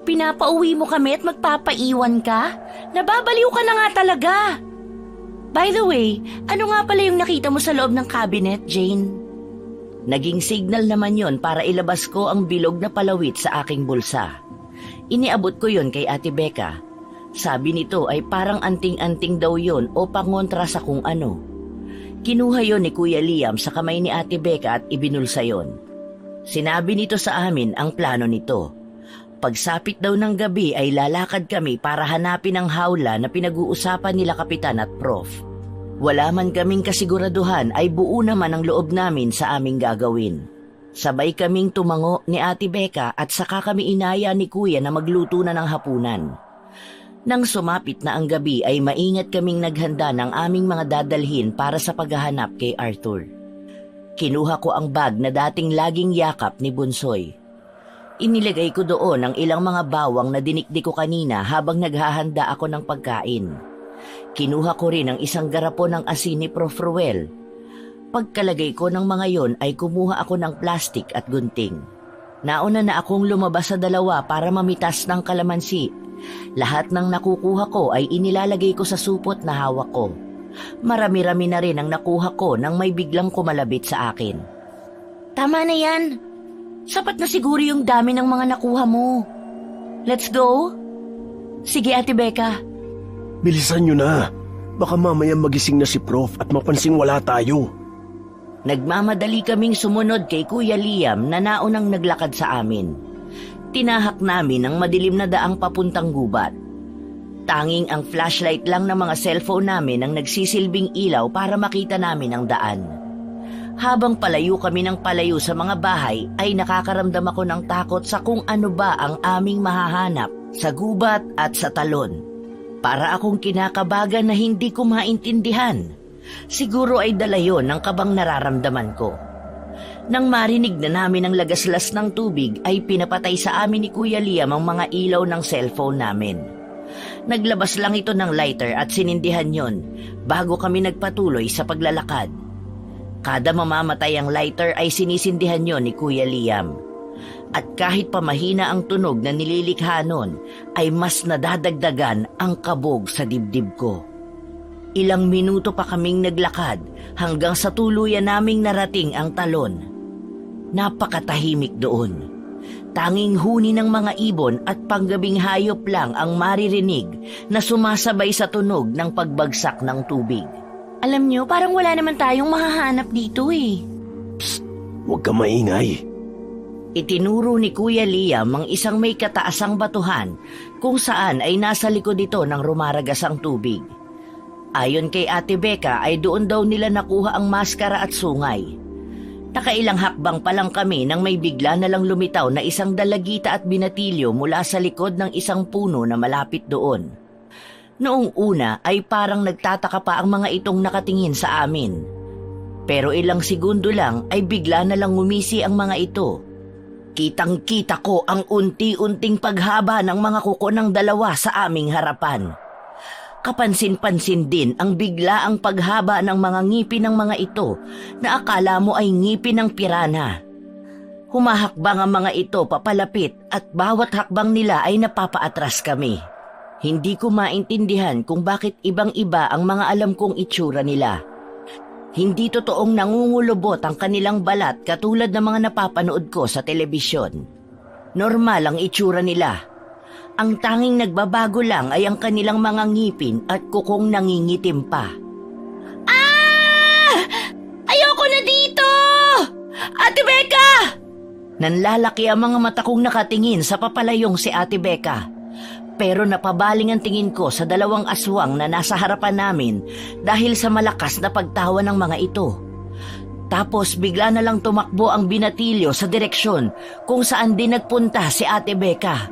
Pinapauwi mo kami at magpapaiwan ka? Nababaliw ka na nga talaga. By the way, ano nga pala yung nakita mo sa loob ng cabinet, Jane? Naging signal naman yon para ilabas ko ang bilog na palawit sa aking bulsa. Iniabot ko yon kay Ate Becca. Sabi nito ay parang anting-anting daw yon o pangontra sa kung ano. Kinuha yon ni Kuya Liam sa kamay ni Ate Becca at ibinulsa yon. Sinabi nito sa amin ang plano nito. Pagsapit daw ng gabi ay lalakad kami para hanapin ang hawla na pinag-uusapan nila Kapitan at Prof. Wala man kaming kasiguraduhan ay buo naman ang loob namin sa aming gagawin. Sabay kaming tumango ni Ate Becca at saka kami inaya ni Kuya na magluto na ng hapunan. Nang sumapit na ang gabi ay maingat kaming naghanda ng aming mga dadalhin para sa paghahanap kay Arthur. Kinuha ko ang bag na dating laging yakap ni Bunsoy. Inilagay ko doon ang ilang mga bawang na dinikdik ko kanina habang naghahanda ako ng pagkain. Kinuha ko rin ang isang garapon ng asin ni Prof. Ruel. Pagkalagay ko ng mga yon ay kumuha ako ng plastik at gunting. Nauna na akong lumabas sa dalawa para mamitas ng kalamansi Lahat ng nakukuha ko ay inilalagay ko sa supot na hawak ko. Marami-rami na rin ang nakuha ko nang may biglang kumalabit sa akin. Tama na yan. Sapat na siguro yung dami ng mga nakuha mo. Let's go? Sige, Ate Becca. Bilisan nyo na. Baka mamaya magising na si Prof at mapansing wala tayo. Nagmamadali kaming sumunod kay Kuya Liam na naunang naglakad sa amin. Tinahak namin ang madilim na daang papuntang gubat. Tanging ang flashlight lang ng mga cellphone namin ang nagsisilbing ilaw para makita namin ang daan. Habang palayo kami ng palayo sa mga bahay ay nakakaramdam ako ng takot sa kung ano ba ang aming mahahanap sa gubat at sa talon. Para akong kinakabagan na hindi ko maintindihan. Siguro ay dala yon ng kabang nararamdaman ko. Nang marinig na namin ang lagaslas ng tubig ay pinapatay sa amin ni Kuya Liam ang mga ilaw ng cellphone namin. Naglabas lang ito ng lighter at sinindihan yon bago kami nagpatuloy sa paglalakad. Kada mamamatay ang lighter ay sinisindihan yon ni Kuya Liam. At kahit pamahina ang tunog na nililikha nun, ay mas nadadagdagan ang kabog sa dibdib ko. Ilang minuto pa kaming naglakad hanggang sa tuluyan naming narating ang talon. Napakatahimik doon. Tanging huni ng mga ibon at panggabing hayop lang ang maririnig na sumasabay sa tunog ng pagbagsak ng tubig. Alam nyo, parang wala naman tayong mahahanap dito eh. Huwag ka maingay. Itinuro ni Kuya Liam ang isang may kataasang batuhan kung saan ay nasa likod ito ng rumaragas ang tubig. Ayon kay Ate Becca ay doon daw nila nakuha ang maskara at sungay. Nakailang hakbang pa lang kami nang may bigla na lang lumitaw na isang dalagita at binatilyo mula sa likod ng isang puno na malapit doon. Noong una ay parang nagtataka pa ang mga itong nakatingin sa amin. Pero ilang segundo lang ay bigla na lang ngumisi ang mga ito. Kitang-kita ko ang unti-unting paghaba ng mga kuko ng dalawa sa aming harapan. Kapansin-pansin din ang biglaang paghaba ng mga ngipin ng mga ito na akala mo ay ngipin ng pirana. Humahakbang ang mga ito papalapit at bawat hakbang nila ay napapaatras kami. Hindi ko maintindihan kung bakit ibang-iba ang mga alam kong itsura nila. Hindi totoong nangungulubot ang kanilang balat katulad ng mga napapanood ko sa telebisyon. Normal ang itsura nila. Ang tanging nagbabago lang ay ang kanilang mga ngipin at kukong nangingitim pa. Ah! Ayoko na dito! Ate Becca! Nanlalaki ang mga mata kong nakatingin sa papalayong si Ate Becca. Pero napabaling ang tingin ko sa dalawang aswang na nasa harapan namin dahil sa malakas na pagtawa ng mga ito. Tapos bigla na lang tumakbo ang binatilyo sa direksyon kung saan din nagpunta si Ate Becca.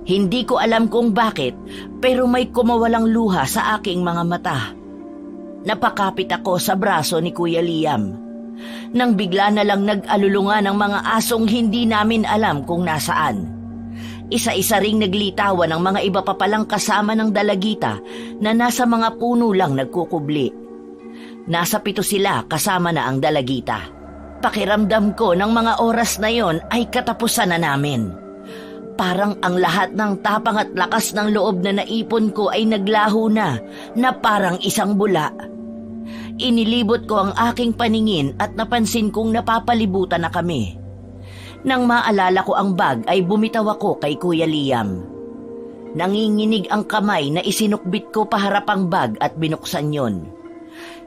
Hindi ko alam kung bakit, pero may kumawalang luha sa aking mga mata. Napakapit ako sa braso ni Kuya Liam. Nang bigla na lang nag-alulungan ang mga asong hindi namin alam kung nasaan. Isa-isa ring naglitawan ang mga iba pa palang kasama ng dalagita na nasa mga puno lang nagkukubli. Nasa 7 sila kasama na ang dalagita. Pakiramdam ko ng mga oras na yon ay katapusan na namin. Parang ang lahat ng tapang at lakas ng loob na naipon ko ay naglaho na parang isang bula. Inilibot ko ang aking paningin at napansin kong napapalibutan na kami. Nang maalala ko ang bag ay bumitaw ako kay Kuya Liam. Nanginginig ang kamay na isinukbit ko paharap ang bag at binuksan yon.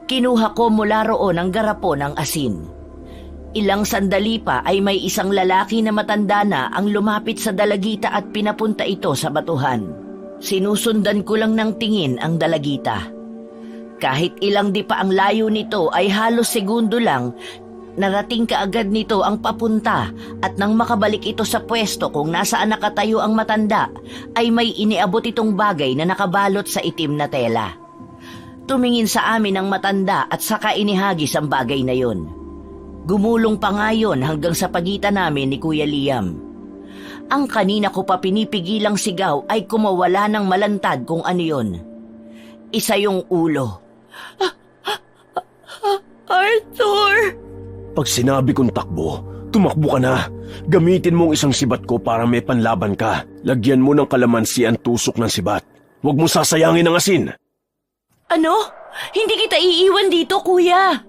Kinuha ko mula roon ang garapon ng asin. Ilang sandali pa ay may isang lalaki na matanda na ang lumapit sa dalagita at pinapunta ito sa batuhan. Sinusundan ko lang ng tingin ang dalagita. Kahit ilang di pa ang layo nito ay halos segundo lang, narating kaagad nito ang papunta at nang makabalik ito sa pwesto kung nasaan nakatayo ang matanda, ay may iniabot itong bagay na nakabalot sa itim na tela. Tumingin sa amin ang matanda at saka inihagis ang bagay na yon. Gumulong pa nga yun hanggang sa pagitan namin ni Kuya Liam. Ang kanina ko pa pinipigilang sigaw ay kumawala ng malantad kung ano yon. Isa yung ulo. Arthur! Pag sinabi kong takbo, tumakbo ka na. Gamitin mo ang isang sibat ko para may panlaban ka. Lagyan mo ng kalamansi ang tusok ng sibat. Huwag mo sasayangin ang asin. Ano? Hindi kita iiwan dito, kuya.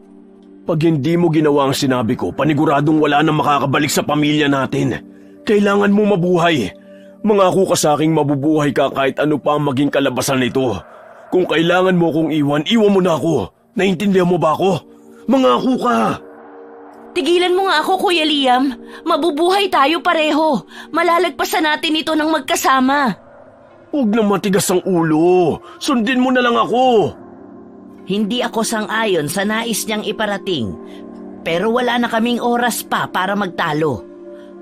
Pag hindi mo ginawa ang sinabi ko, paniguradong wala nang makakabalik sa pamilya natin. Kailangan mo mabuhay. Mangako ka sa aking mabubuhay ka kahit ano pa ang maging kalabasan nito. Kung kailangan mo kong iwan, iwan mo na ako. Naintindihan mo ba ako? Mangako ka! Tigilan mo nga ako, Kuya Liam. Mabubuhay tayo pareho. Malalagpasan natin ito ng magkasama. Huwag na matigas ang ulo. Sundin mo na lang ako. Hindi ako sang-ayon sa nais niyang iparating, pero wala na kaming oras pa para magtalo.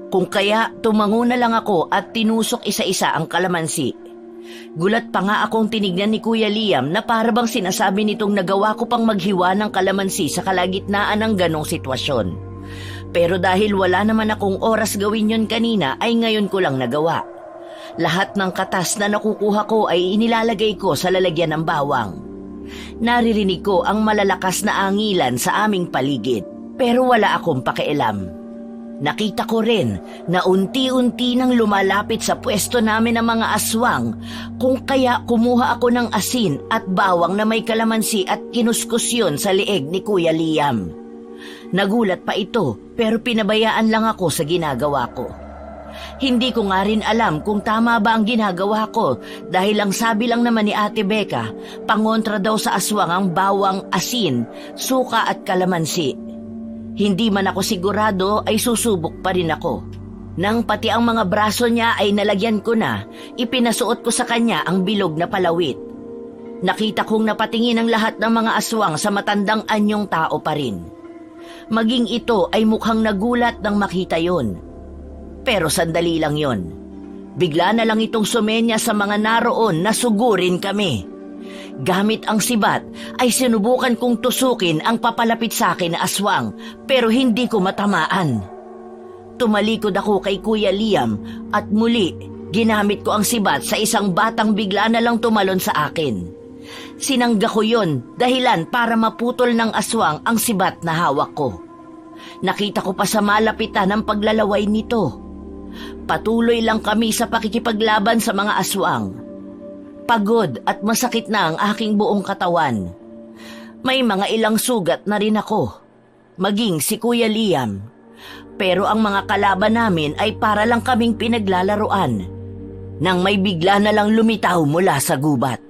Kung kaya tumango na lang ako at tinusok isa-isa ang kalamansi. Gulat pa nga akong tinignan ni Kuya Liam na para bang sinasabi nitong nagawa ko pang maghiwa ng kalamansi sa kalagitnaan ng ganong sitwasyon. Pero dahil wala naman akong oras gawin yon kanina ay ngayon ko lang nagawa. Lahat ng katas na nakukuha ko ay inilalagay ko sa lalagyan ng bawang. Naririnig ko ang malalakas na angilan sa aming paligid, pero wala akong pakialam. Nakita ko rin na unti-unti nang lumalapit sa pwesto namin ang mga aswang, kung kaya kumuha ako ng asin at bawang na may kalamansi at kinuskus yun sa leeg ni Kuya Liam. Nagulat pa ito, pero pinabayaan lang ako sa ginagawa ko. Hindi ko nga rin alam kung tama ba ang ginagawa ko dahil ang sabi lang naman ni Ate Becca, pangontra daw sa aswang ang bawang, asin, suka at kalamansi. Hindi man ako sigurado ay susubok pa rin ako. Nang pati ang mga braso niya ay nalagyan ko na, ipinasuot ko sa kanya ang bilog na palawit. Nakita kong napatingin ang lahat ng mga aswang sa matandang anyong tao pa rin. Maging ito ay mukhang nagulat nang makita yon. Pero sandali lang yon. Bigla na lang itong sumenya sa mga naroon na sugurin kami. Gamit ang sibat ay sinubukan kong tusukin ang papalapit sa akin na aswang pero hindi ko matamaan. Tumalikod ako kay Kuya Liam at muli ginamit ko ang sibat sa isang batang bigla na lang tumalon sa akin. Sinangga ko yon dahilan para maputol ng aswang ang sibat na hawak ko. Nakita ko pa sa malapitan ang paglalaway nito. Patuloy lang kami sa pakikipaglaban sa mga aswang. Pagod at masakit na ang aking buong katawan. May mga ilang sugat na rin ako, maging si Kuya Liam. Pero ang mga kalaban namin ay para lang kaming pinaglalaruan. Nang may bigla na lang lumitaw mula sa gubat.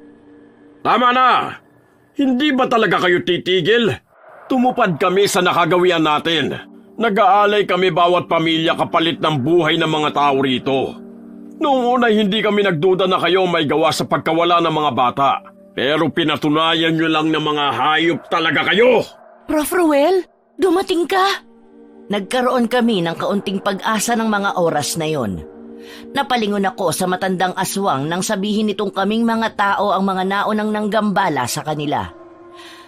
Tama na! Hindi ba talaga kayo titigil? Tumupad kami sa nakagawian natin. Nag-aalay kami bawat pamilya kapalit ng buhay ng mga tao rito. Noong una hindi kami nagduda na kayo may gawa sa pagkawala ng mga bata. Pero pinatunayan nyo lang na mga hayop talaga kayo! Prof. Ruel, dumating ka? Nagkaroon kami ng kaunting pag-asa ng mga oras na yon. Napalingon ako sa matandang aswang nang sabihin nitong kaming mga tao ang mga naunang nanggambala sa kanila.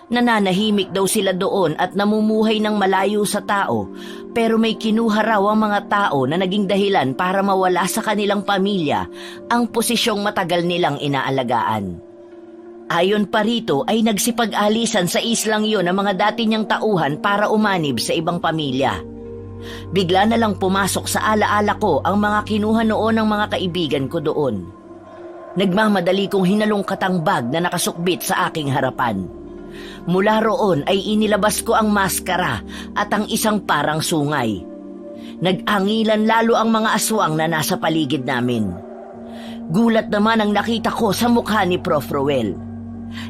Nananahimik daw sila doon at namumuhay ng malayo sa tao, pero may kinuha raw ang mga tao na naging dahilan para mawala sa kanilang pamilya ang posisyong matagal nilang inaalagaan. Ayon pa rito ay nagsipag-alisan sa islang yon ang mga dati niyang tauhan para umanib sa ibang pamilya. Bigla na lang pumasok sa alaala ko ang mga kinuha noon ng mga kaibigan ko doon. Nagmamadali kong hinalungkat ang bag na nakasukbit sa aking harapan. Mula roon ay inilabas ko ang maskara at ang isang parang sungay. Nag-angilan lalo ang mga aswang na nasa paligid namin. Gulat naman ang nakita ko sa mukha ni Prof. Ruel.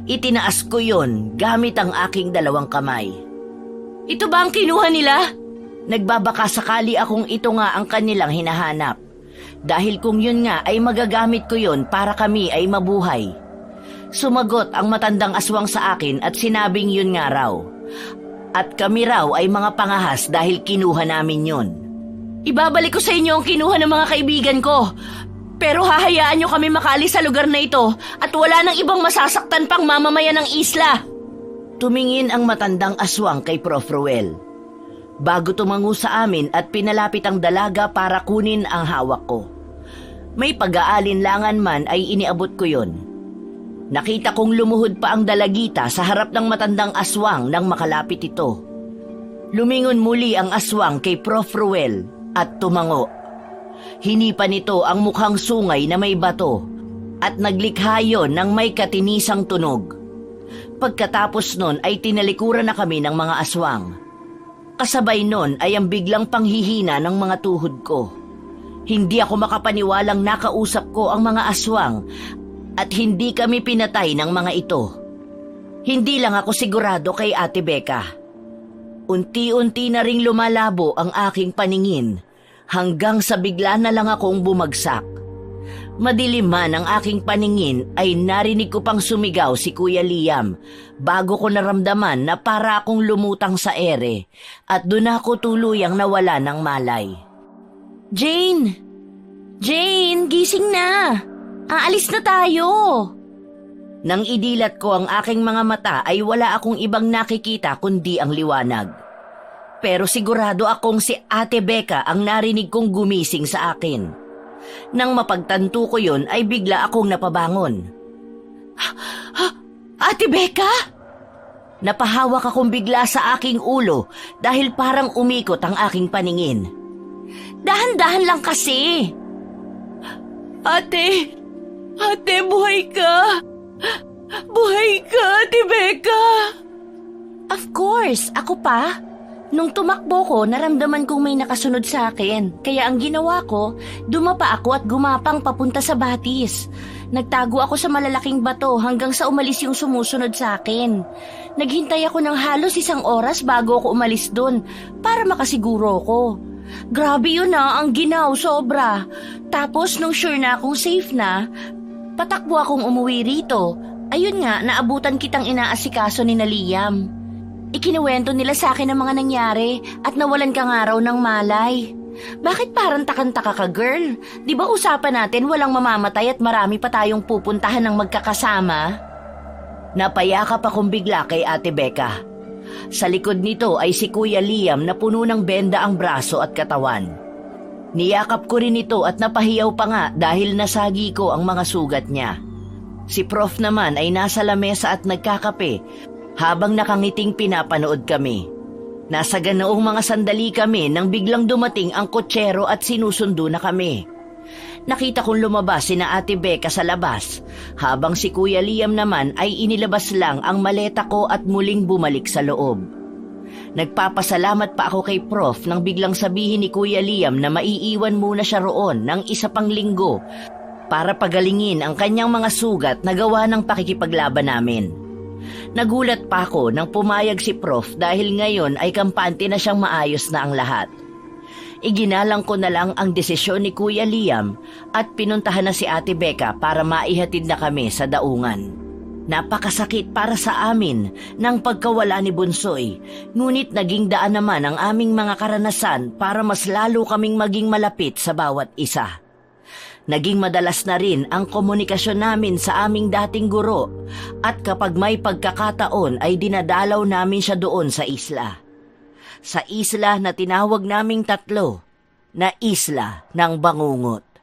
Itinaas ko yon gamit ang aking dalawang kamay. Ito ba ang kinuha nila? Nagbabaka sakali akong ito nga ang kanilang hinahanap. Dahil kung yun nga ay magagamit ko yon para kami ay mabuhay. Sumagot ang matandang aswang sa akin at sinabing yun nga raw. At kami raw ay mga pangahas dahil kinuha namin yun. Ibabalik ko sa inyo ang kinuha ng mga kaibigan ko. Pero hahayaan nyo kami makaalis sa lugar na ito at wala nang ibang masasaktan pang mamamayan ng isla. Tumingin ang matandang aswang kay Prof. Ruel. Bago tumango sa amin at pinalapit ang dalaga para kunin ang hawak ko. May pag-aalinlangan man ay iniabot ko yon. Nakita kong lumuhod pa ang dalagita sa harap ng matandang aswang nang makalapit ito. Lumingon muli ang aswang kay Prof. Ruel at tumango. Hinipa nito ang mukhang sungay na may bato at naglikha yon ng may katinisang tunog. Pagkatapos nun ay tinalikuran na kami ng mga aswang. Kasabay nun ay ang biglang panghihina ng mga tuhod ko. Hindi ako makapaniwalang nakausap ko ang mga aswang at hindi kami pinatay ng mga ito. Hindi lang ako sigurado kay Ate Becca. Unti-unti na ring lumalabo ang aking paningin hanggang sa bigla na lang akong bumagsak. Madilim man ang aking paningin ay narinig ko pang sumigaw si Kuya Liam bago ko naramdaman na para akong lumutang sa ere at doon ako tuluyang nawala ng malay. Jane! Jane, gising na! Aalis na tayo! Nang idilat ko ang aking mga mata ay wala akong ibang nakikita kundi ang liwanag. Pero sigurado akong si Ate Becca ang narinig kong gumising sa akin. Nang mapagtanto ko yun ay bigla akong napabangon. Ate Becca? Napahawak akong bigla sa aking ulo dahil parang umikot ang aking paningin. Dahan-dahan lang kasi. Ate, buhay ka. Buhay ka, Ate Becca. Of course, ako pa. Nung tumakbo ko, naramdaman kong may nakasunod sa akin. Kaya ang ginawa ko, dumapa ako at gumapang papunta sa batis. Nagtago ako sa malalaking bato hanggang sa umalis yung sumusunod sa akin. Naghintay ako ng halos 1 oras bago ako umalis dun para makasiguro ko. Grabe yun ang ginaw, sobra. Tapos nung sure na akong safe na, patakbo akong umuwi rito. Ayun nga, naabutan kitang inaasikaso ni na Liam. Ikinuwento nila sa akin ang mga nangyari at nawalan ka nga raw ng malay. Bakit parang takang-taka ka, girl? Di ba usapan natin walang mamamatay at marami pa tayong pupuntahan ng magkakasama? Napayakap akong bigla kay Ate Becca. Sa likod nito ay si Kuya Liam na puno ng benda ang braso at katawan. Niyakap ko rin ito at napahiyaw pa nga dahil nasagi ko ang mga sugat niya. Si Prof naman ay nasa lamesa at nagkakape habang nakangiting pinapanood kami. Nasa ganoong mga sandali kami nang biglang dumating ang kotsero at sinusundo na kami. Nakita kong lumabas sina Ate Becca sa labas, habang si Kuya Liam naman ay inilabas lang ang maleta ko at muling bumalik sa loob. Nagpapasalamat pa ako kay Prof nang biglang sabihin ni Kuya Liam na maiiwan muna siya roon ng 1 pang linggo para pagalingin ang kanyang mga sugat na gawa ng pakikipaglaban namin. Nagulat pa ako nang pumayag si Prof dahil ngayon ay kampante na siyang maayos na ang lahat. Iginalang ko na lang ang desisyon ni Kuya Liam at pinuntahan na si Ate Becca para maihatid na kami sa daungan. Napakasakit para sa amin ng pagkawala ni Bunsoy, ngunit naging daan naman ang aming mga karanasan para mas lalo kaming maging malapit sa bawat isa. Naging madalas na rin ang komunikasyon namin sa aming dating guro at kapag may pagkakataon ay dinadalaw namin siya doon sa isla. Sa isla na tinawag naming 3 na Isla ng Bangungot.